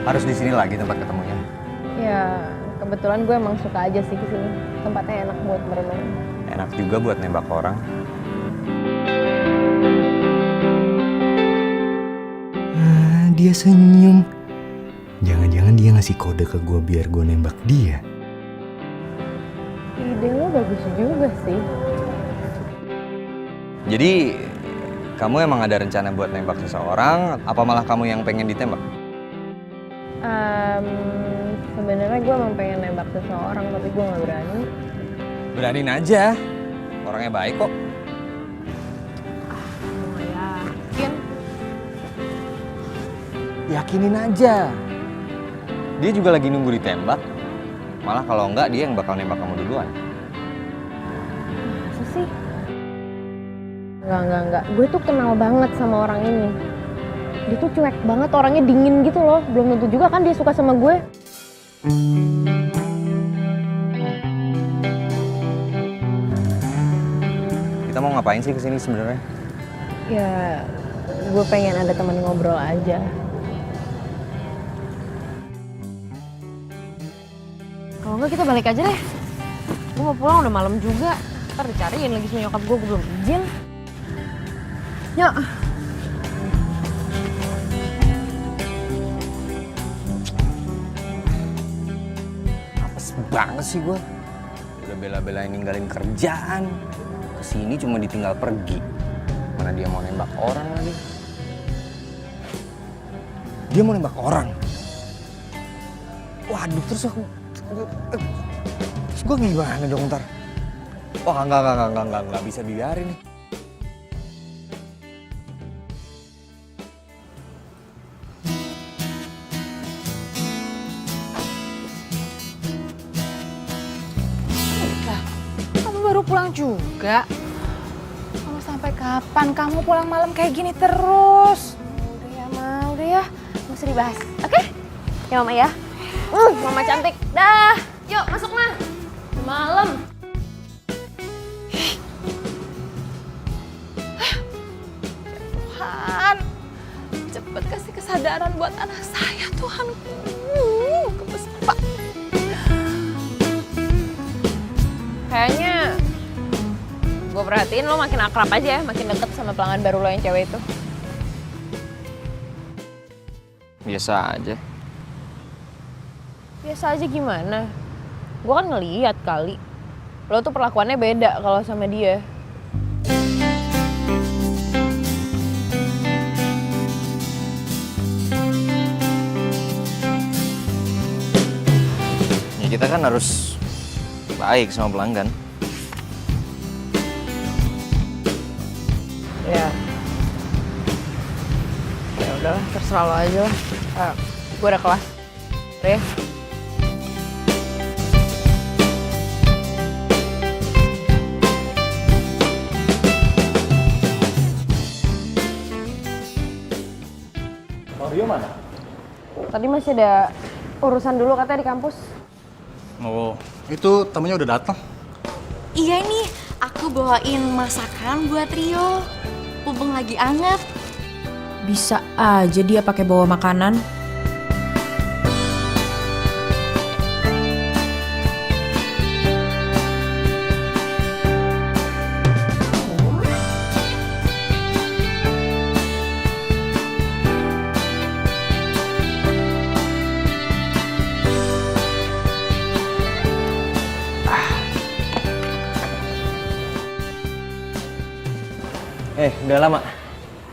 Harus di sini lagi tempat ketemunya. Ya, kebetulan gue emang suka aja sih kesini. Tempatnya enak buat merenung. Enak juga buat nembak orang. Dia senyum. Jangan-jangan dia ngasih kode ke gue biar gue nembak dia. Ide lo bagus juga sih. Jadi, kamu emang ada rencana buat nembak seseorang, apa malah kamu yang pengen ditembak? Sebenarnya gue emang pengen nembak seseorang, tapi gue nggak berani. Beraniin aja. Orangnya baik kok. Gue yakin. Yakinin aja. Dia juga lagi nunggu ditembak. Malah kalau enggak, dia yang bakal nembak kamu duluan. Masa sih? Enggak. Gue tuh kenal banget sama orang ini. Dia tuh cuek banget, orangnya dingin gitu loh. Belum tentu juga kan dia suka sama gue. Kita mau ngapain sih kesini sebenarnya? Ya, gue pengen ada teman ngobrol aja. Kalau enggak kita balik aja deh. Gue mau pulang udah malam juga. Ntar dicariin lagi sama nyokap gue belum izin. Yuk. Apes banget sih gue. Udah bela-belain ninggalin kerjaan. Kesini cuma ditinggal pergi. Mana dia mau nembak orang lagi. Dia mau nembak orang. Waduh, terus gue gimana dong ntar? Wah, enggak bisa dibiarin nih. Kamu baru pulang juga? Kamu sampai kapan kamu pulang malam kayak gini terus? Udah ya, Ma. Udah ya. Nggak usah dibahas. Oke? Ya, Mama ya. Mama cantik. Dah. Yuk, masuk, Ma. Udah malam. Tuhan, cepet kasih kesadaran buat anak saya, Tuhanku. Gemes, Pak. Kayaknya gue perhatiin lo makin akrab aja ya, makin deket sama pelanggan baru lo yang cewek itu. Biasa aja. Biasa aja gimana? Gue kan ngeliat kali. Lo tuh perlakuannya beda kalau sama dia. Ya kita kan harus baik sama pelanggan. Ya. Ya udahlah, terserah lo aja lah. Gue udah kelas. Udah ya. Mario mana? Tadi masih ada urusan dulu katanya di kampus. Oh, itu temennya udah datang. Iya nih, aku bawain masakan buat Rio. Mumpung lagi anget. Bisa aja dia pakai bawa makanan. Udah lama.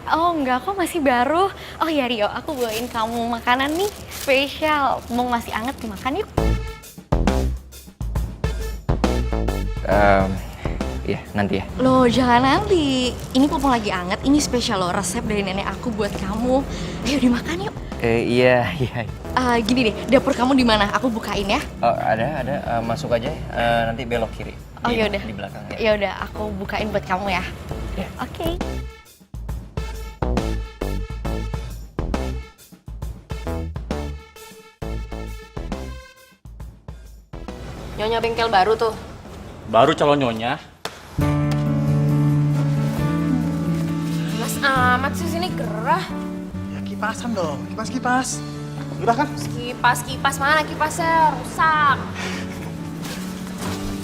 Oh enggak, kok masih baru. Oh ya Rio, aku bawain kamu makanan nih spesial. Mau masih anget dimakan yuk. Iya, nanti ya. Loh jangan nanti. Ini mumpung lagi anget, ini spesial loh resep dari nenek aku buat kamu. Ayo dimakan yuk. Iya. Gini deh, dapur kamu di mana? Aku bukain ya. Oh, ada. Masuk aja. Nanti belok kiri. Oh yaudah. Di belakang ya. Yaudah, aku bukain buat kamu ya. Ya. Oke. Nyonya bengkel baru tuh. Baru calon nyonya. Mas amat sih sini gerah. Ya kipasan dong, kipas. Udah kan? Kipas mana kipasnya? Rusak.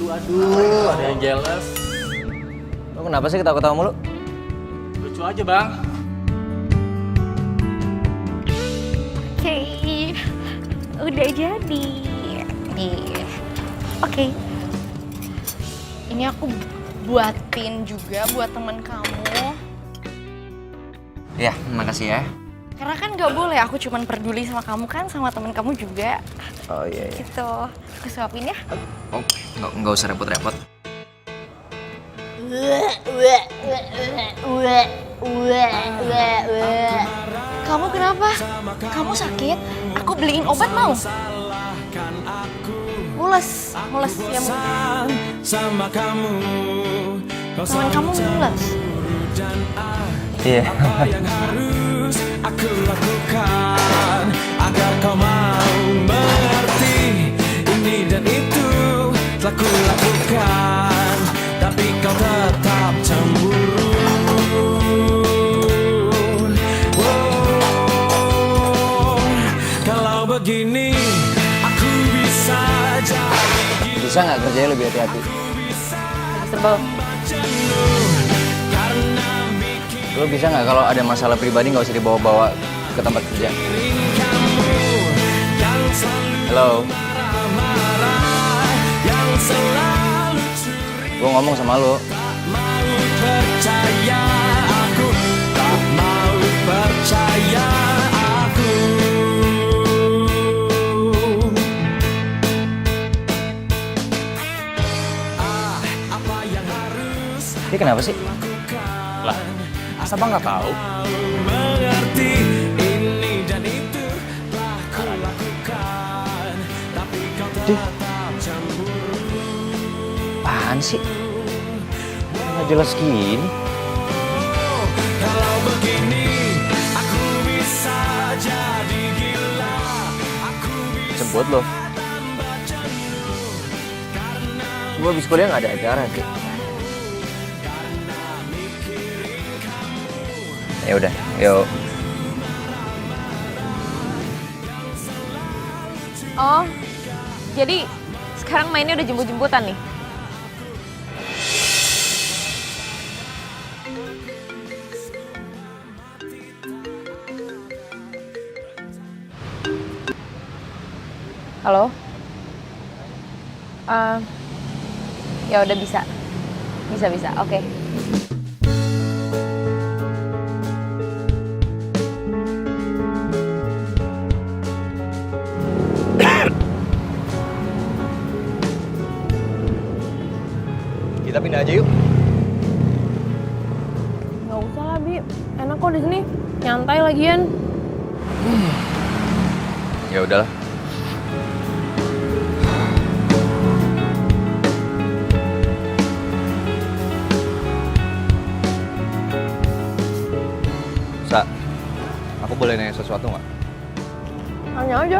Aduh, ada yang jealous. Lo kenapa sih ketawa-ketawa mulu? Lucu aja, Bang. Oke, udah jadi. Nih, oke. Ini aku buatin juga buat temen kamu. Ya, makasih ya. Karena kan nggak boleh, aku cuman peduli sama kamu kan, sama temen kamu juga. Oh iya. Gitu. Aku suapin ya. Oh, nggak usah repot-repot. Kamu kenapa? Kamu sakit? Aku beliin obat mau? Mules ya sama kamu. teman kamu mules. Iya. Apa yang harus aku lakukan agar kau mau mengerti ini dan itu telah ku lakukan, tapi kau tetap cemburu. Wow, kalau begini aku bisa jadi. Bisa nggak kerjanya lebih hati-hati? Sebel. Lo bisa nggak kalau ada masalah pribadi nggak usah dibawa-bawa ke tempat kerja? Halo. Gue ngomong sama lo. Percaya aku, tak mau percaya aku. Apa yang harus Ini kenapa sih? Lah, masa Bang nggak tahu? mengerti ini dan itu telah ku lakukan, tapi kau tetap cemburu. Apaan sih? Nggak jelas gini. Kalau begini aku bisa jadi gila. Aku Sebut lo. Gue habis kuliah nggak ada acara sih. Ya udah, yuk. Oh, jadi sekarang mainnya udah jemput-jemputan nih? Halo? Ya udah bisa. Bisa, oke. Kita pindah aja yuk. Nggak usah lah, Bi. Enak kok di sini. Nyantai lagian. Ya udahlah. Sa, aku boleh nanya sesuatu nggak? Tanya aja.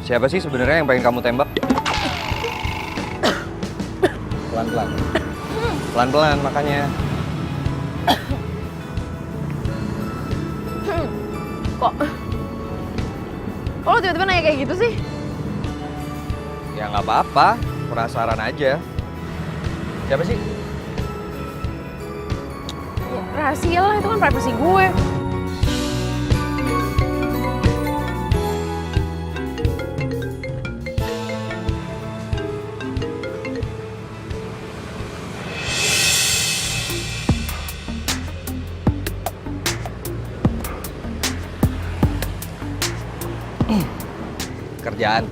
Siapa sih sebenarnya yang pengen kamu tembak? Pelan-pelan. Pelan-pelan makanya. Kok lo tiba-tiba nanya kayak gitu sih? Ya nggak apa-apa, penasaran aja. Siapa sih? Ya, rahasia lah, itu kan privacy gue. Kerjaan.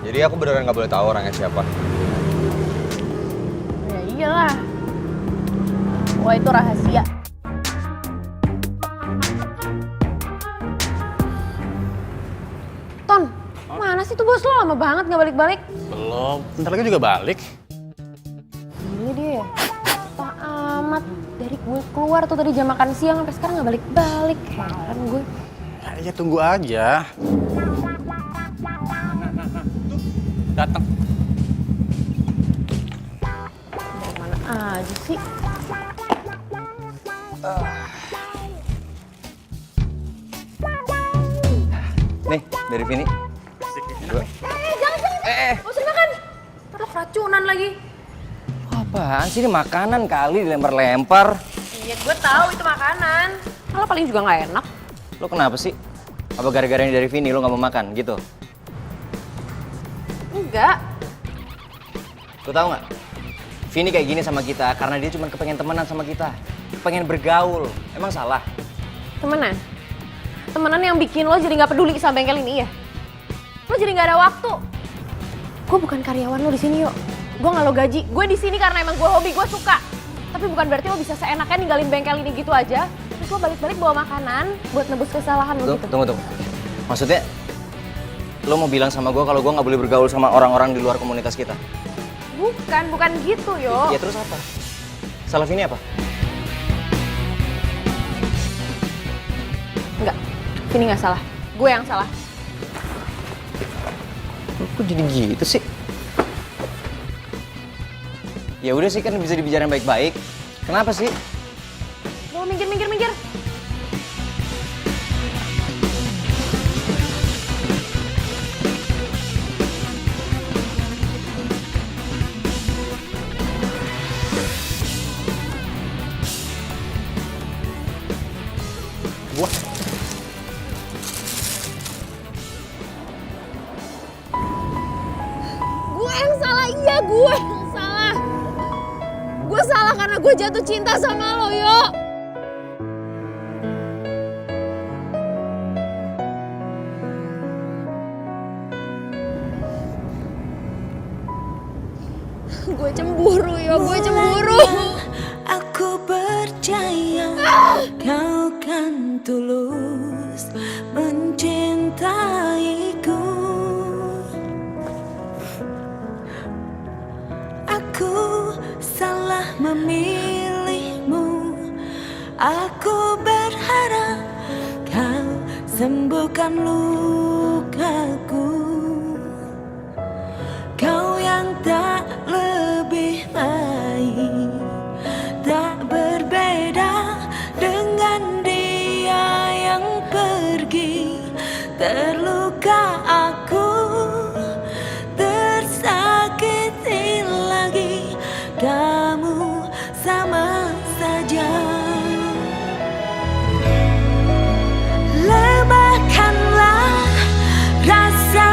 Jadi aku beneran nggak boleh tahu orangnya siapa. Ya iyalah. Wah, itu rahasia. Ton, mana sih tuh bos lo? Lama banget nggak balik-balik. Belum, bentar lagi juga balik. Ini dia. Pak amat. Dari gue keluar tuh tadi jam makan siang sampai sekarang nggak balik-balik. Heran gue. Ya tunggu aja. Tuh, datang. Mau mana aja sih? Nih, dari Vini. Dua. Jangan. Gak usah makan. Terus racunan lagi. Apaan sih ini makanan kali dilempar-lempar. Iya, gue tahu itu makanan. Malah paling juga nggak enak. Lo kenapa sih? Apa gara-gara ini dari Vini lo nggak mau makan gitu? Enggak. Lo tau nggak? Vini kayak gini sama kita karena dia cuma kepengen temenan sama kita. Pengen bergaul. Emang salah? Temenan? Temenan yang bikin lo jadi nggak peduli sama bengkel ini ya? Lo jadi nggak ada waktu. Gue bukan karyawan lo di sini yuk. Gue nggak lo gaji. Gue di sini karena emang gue hobi, gue suka. Tapi bukan berarti lo bisa seenaknya ninggalin bengkel ini gitu aja. Terus lo balik-balik bawa makanan buat nebus kesalahan lo gitu. Tunggu. Maksudnya lo mau bilang sama gue kalau gue nggak boleh bergaul sama orang-orang di luar komunitas kita? Bukan gitu yo. Ya terus apa? Salah Vini apa? Enggak, Vini nggak salah. Gue yang salah. Kok jadi gitu sih? Ya udah sih kan bisa dibicarain baik-baik. Kenapa sih? Mau minggir. Wah. Gue yang salah, iya gue yang salah. Gue salah karena gue jatuh cinta sama lo, yo. Gue cemburu, yo. Gue cemburu. Aku percaya kau kan tulus mencintaiku. Aku salah memilihmu. Aku berharap kau sembuhkan lukaku. Kau yang tak lebih baik, tak berbeda dengan dia yang pergi. Terluka aku, tersakiti lagi. Kamu sama saja. Lemahkanlah rasa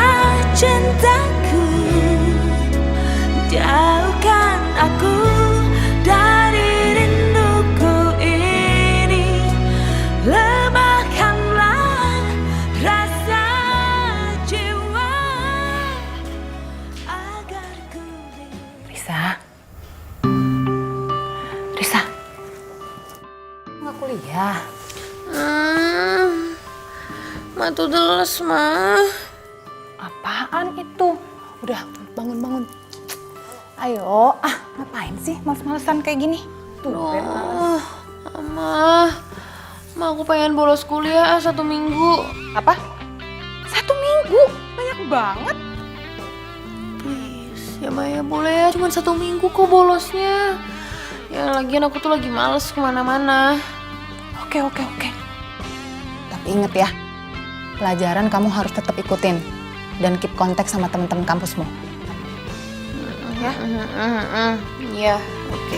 cintaku. Jauhkan aku dari rinduku ini. Lemahkanlah rasa jiwa agar ku Risa. Nggak kuliah? Ma tuh deles, Ma. Apaan itu? Udah, bangun. Ayo, ngapain sih males-malesan kayak gini? Ma, aku pengen bolos kuliah 1 minggu. Apa? 1 minggu? Banyak banget. Please, ya Ma ya boleh ya, cuma 1 minggu kok bolosnya. Ya lagian aku tuh lagi males kemana-mana. Oke. Tapi inget ya, pelajaran kamu harus tetap ikutin. Dan keep kontak sama teman-teman kampusmu. Ya? Iya, oke.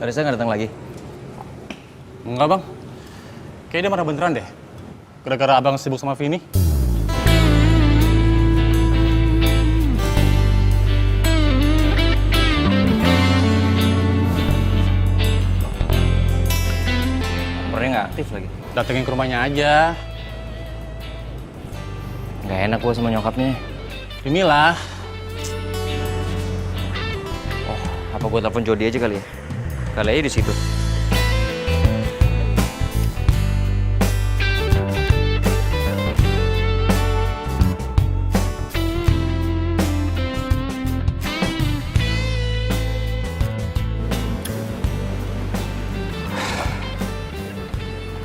Larissa nggak datang lagi? Enggak bang, kayaknya dia marah beneran deh. Gara-gara abang sibuk sama Vini. Nomornya nggak aktif lagi. Datengin ke rumahnya aja. Nggak enak gue sama nyokapnya. Inilah. Oh, apa gue telepon Jody aja kali ya? Kali aja di situ.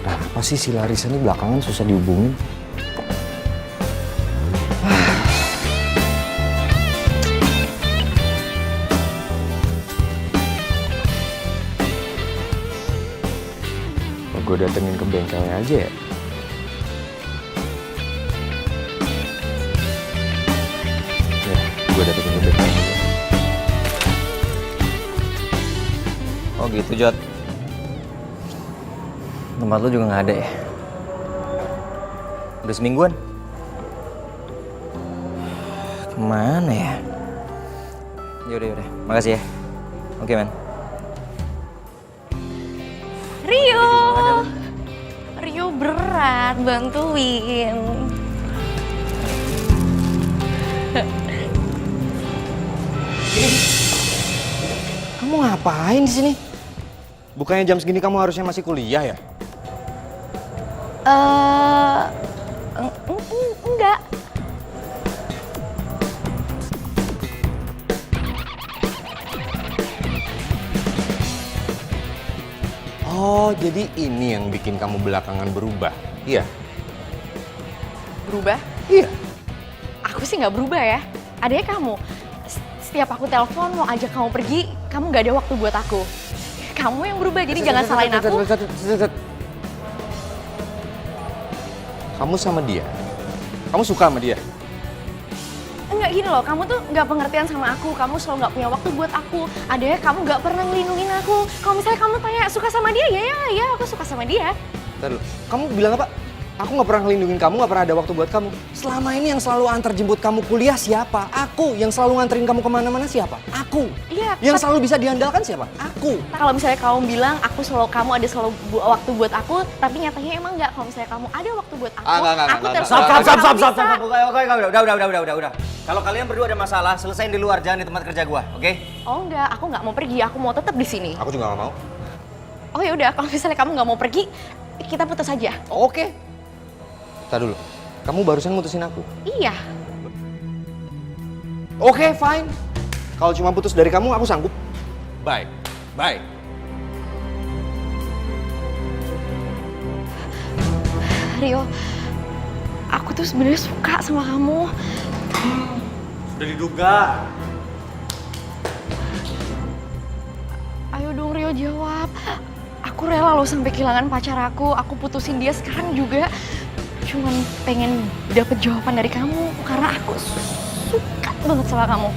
Apa sih si Larissa ini belakangan susah dihubungin? Gue datengin ke bengkelnya aja ya. Ya, gue datengin ke bengkelnya aja. Oh gitu, Jod. Tempat lu juga nggak ada ya? Udah semingguan? Kemana ya? Yaudah. Makasih ya. Oke, man. Rio berat, bantuin. Kamu ngapain di sini? Bukannya jam segini kamu harusnya masih kuliah ya? Enggak. Oh, jadi ini yang bikin kamu belakangan berubah, iya? Berubah? Iya. Aku sih nggak berubah ya. Adanya kamu. Setiap aku telepon mau ajak kamu pergi, kamu nggak ada waktu buat aku. Kamu yang berubah, jadi jangan salahin aku. Kamu sama dia? Kamu suka sama dia? Enggak gini loh, kamu tuh nggak pengertian sama aku. Kamu selalu nggak punya waktu buat aku. Adanya kamu nggak pernah ngelindungin aku. Kalau misalnya kamu tanya suka sama dia, ya aku suka sama dia. Ntar dulu, kamu bilang apa? Aku nggak pernah ngelindungin kamu, nggak pernah ada waktu buat kamu. Selama ini yang selalu antar jemput kamu kuliah siapa? Aku. Yang selalu nganterin kamu kemana-mana siapa? Aku. Iya. Yang selalu bisa diandalkan siapa? Aku. Kalau misalnya kamu bilang kamu ada selalu waktu buat aku, tapi nyatanya emang nggak. Kalau misalnya kamu ada waktu buat aku, aku terus. Stop. Udah. Kalau kalian berdua ada masalah, selesain di luar, jangan di tempat kerja gua, oke? Oh enggak, aku nggak mau pergi. Aku mau tetap di sini. Aku juga nggak mau. Oh ya udah, kalau misalnya kamu nggak mau pergi, kita putus aja. Oke. Tar dulu, kamu barusan mutusin aku? Iya. Oke, fine. Kalau cuma putus dari kamu, aku sanggup. Bye. Rio, aku tuh sebenarnya suka sama kamu. Sudah diduga. Ayo dong Rio jawab. Aku rela loh sampai kehilangan pacar aku putusin dia sekarang juga. Cuman pengen dapet jawaban dari kamu karena aku suka banget sama kamu.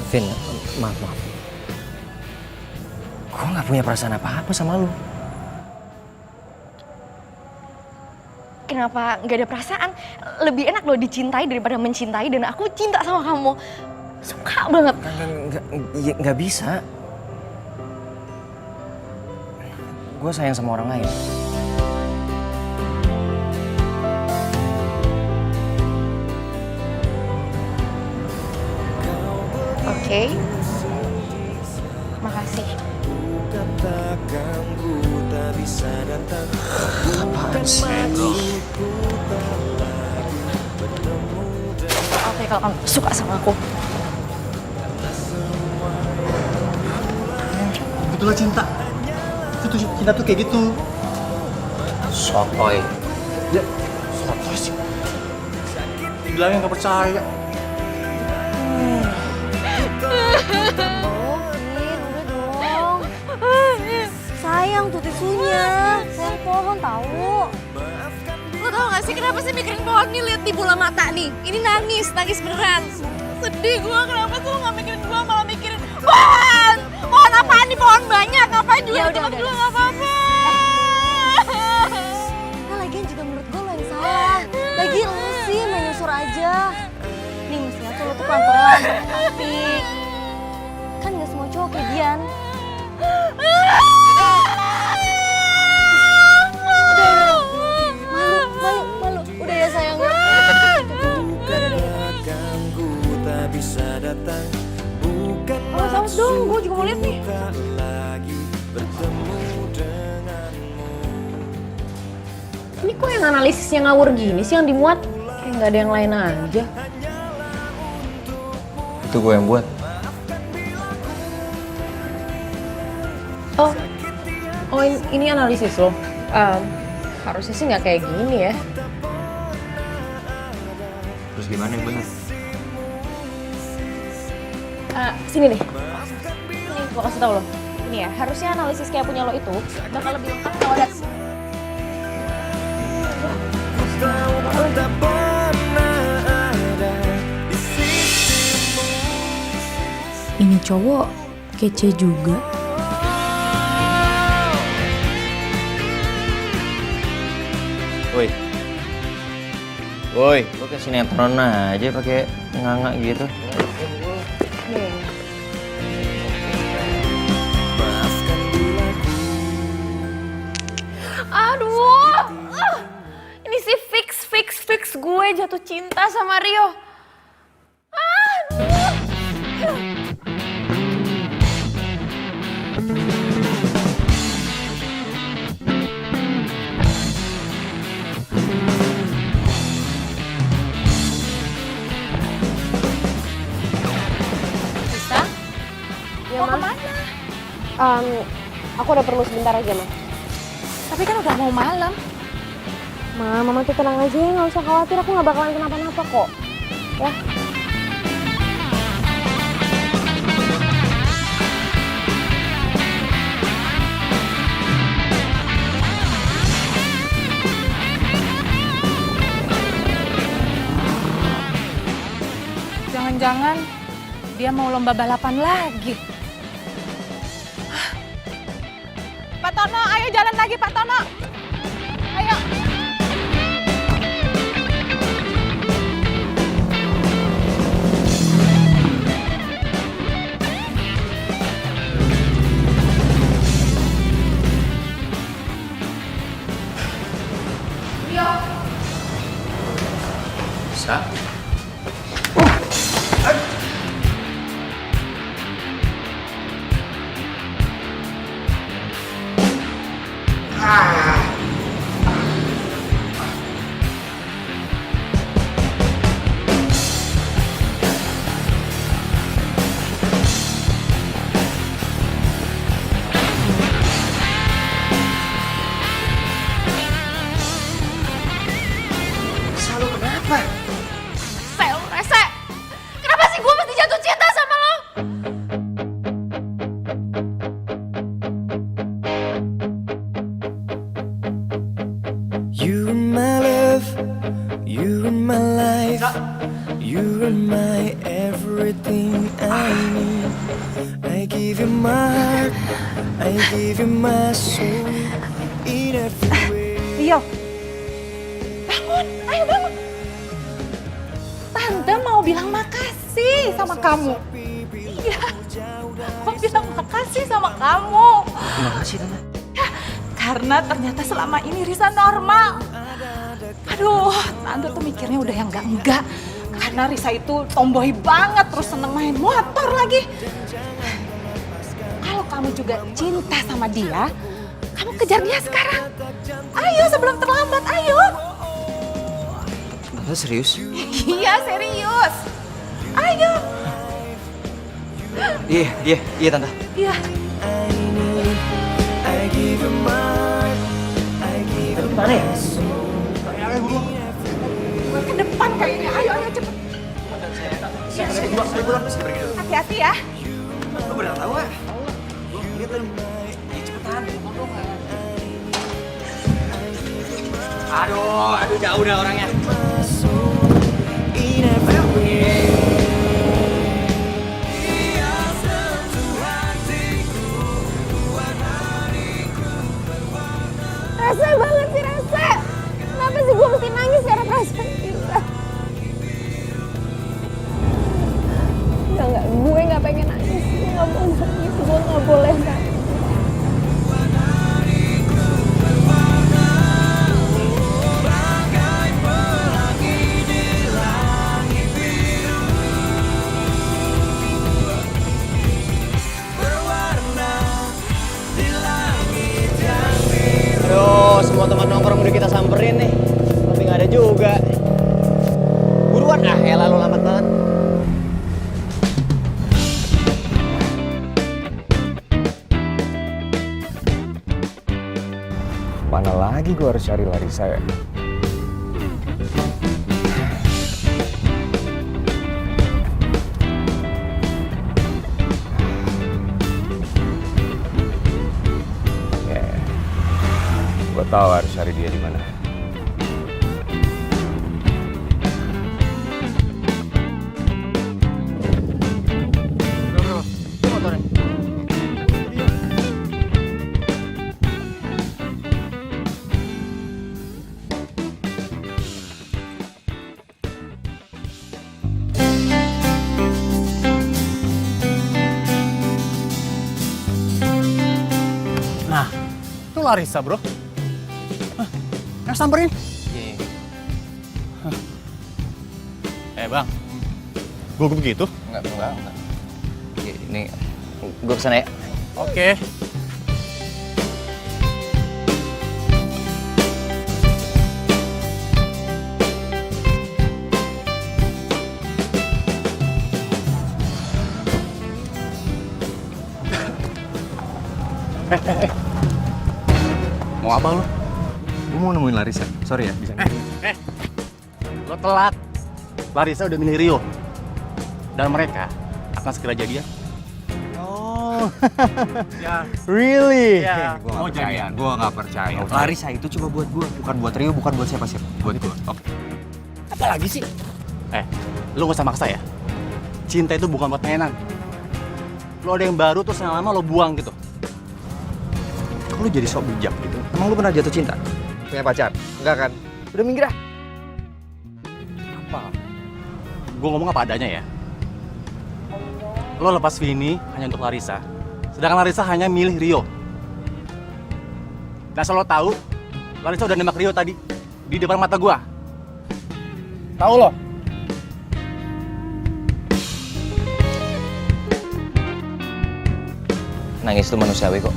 Vin, maaf. Gue nggak punya perasaan apa-apa sama lu. Kenapa nggak ada perasaan? Lebih enak loh dicintai daripada mencintai, dan aku cinta sama kamu. Suka banget. Nggak bisa. Gue sayang sama orang lain. Oke. Makasih. Apaan sih, bro? Oke, kalau kamu suka sama aku. Itulah cinta. Itu cinta tuh kayak gitu. Sotoy. Ya, sotoy sih. Bilangnya nggak percaya. Sayang tuh tisunya, sayang pohon tahu. Lo tau gak sih kenapa sih mikirin pohon nih, lihat di bola mata nih. Ini nangis beneran. Sedih gua, kenapa tuh gak mikirin gua malah mikirin pohon. Ya udah. Gue nggak apa-apa. Nah, lagian juga menurut gue lo yang salah. Lagi lo sih main nyusur aja. Nih mestinya tuh lo tuh pelan-pelan, tapi kan gak semua cowok kayak Dian. Malu. Udah ya sayang. Oh, saus dong, gue juga mau lihat nih. Ini kok yang analisisnya ngawur gini sih yang dimuat? Kayak nggak ada yang lain aja. Itu gue yang buat. Oh ini analisis lo. Harusnya sih nggak kayak gini ya. Terus gimana yang benar? Sini deh. Nih, gue kasih tau lo. Ini ya, harusnya analisis kayak punya lo itu bakal lebih lengkap kalau ada. Ini cowok kece juga. Woi, lo kayak sinetron aja pakai nganga gitu. Aduh, ini sih fix gue jatuh cinta sama Rio. Mau kemana? Aku udah perlu sebentar aja, Ma. Tapi kan udah mau malam. Mama tuh tenang aja ya, nggak usah khawatir. Aku nggak bakalan kenapa-napa kok. Ya. Jangan-jangan dia mau lomba balapan lagi. Pak Tono, ayo jalan lagi Pak Tono. Ayo. Sa? Sel, rese. Kenapa sih gue mesti jatuh cinta sama lo? You are my love, you are my life, you are my everything I need. I give you my heart, I give you my soul in every way. Rio, bangun, ayo bangun. Tante mau bilang makasih sama kamu. Iya, mau bilang makasih sama kamu. Makasih, Tante. Karena ternyata selama ini Risa normal. Aduh, Tante tuh mikirnya udah yang enggak. Karena Risa itu tomboy banget, terus seneng main motor lagi. Kalau kamu juga cinta sama dia, kamu kejar dia sekarang. Ayo sebelum terlambat, ayo. Tante serius? Iya, serius. Ayo. Iya, Tante. Iya. I give you my heart, I give you Mana ya? Ke depan kayaknya. Ayo cepet. Hati-hati ya. Lu beneran tahu gak? Lihat lu. Ya cepetan. Aduh jauh dah orangnya. in every way. semua teman nongkrong udah kita samperin nih, tapi nggak ada juga. Buruan, elah lo lambat banget. Mana lagi gue harus cari Larissa ya? Gue tahu harus cari dia di mana. Nah, itu Larissa, bro. Samperin. Bang, gue begitu? Enggak. Ini, gue kesana ya. Oke. Mau apa lo? Gue mau nemuin Larissa. Sorry ya, bisa. Lo telat. Larissa udah milih Rio. Dan mereka akan segera jadian. Oh, Ya. really? Ya. Gue Mau gak percaya. jadian. Gue gak percaya. Larissa itu cuma buat gue, bukan buat Rio, bukan buat siapa-siapa. Buat gue. Oke. Apa lagi sih? Lo gak usah maksa ya. Cinta itu bukan buat mainan. Lo ada yang baru terus yang lama lo buang gitu. Kok lu jadi sok bijak gitu? Emang lu pernah jatuh cinta? Punya pacar? Enggak kan? Udah minggir ah. Apa? Gue ngomong apa adanya ya. Lo lepas Vini hanya untuk Larissa. Sedangkan Larissa hanya milih Rio. Dan asal lo tahu, Larissa udah nembak Rio tadi. Di depan mata gue. Tahu lo? Nangis itu manusiawi kok.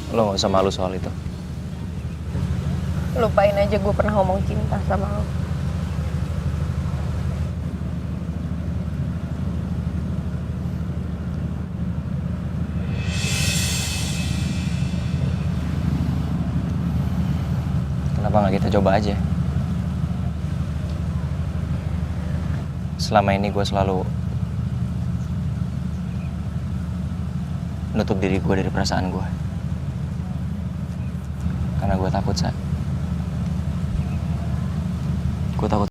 Lo gak usah malu soal itu. Lupain aja gue pernah ngomong cinta sama lo. Kenapa nggak kita coba aja? Selama ini gue selalu nutup diri gue dari perasaan gue. Karena gue takut, Sa. Gue takut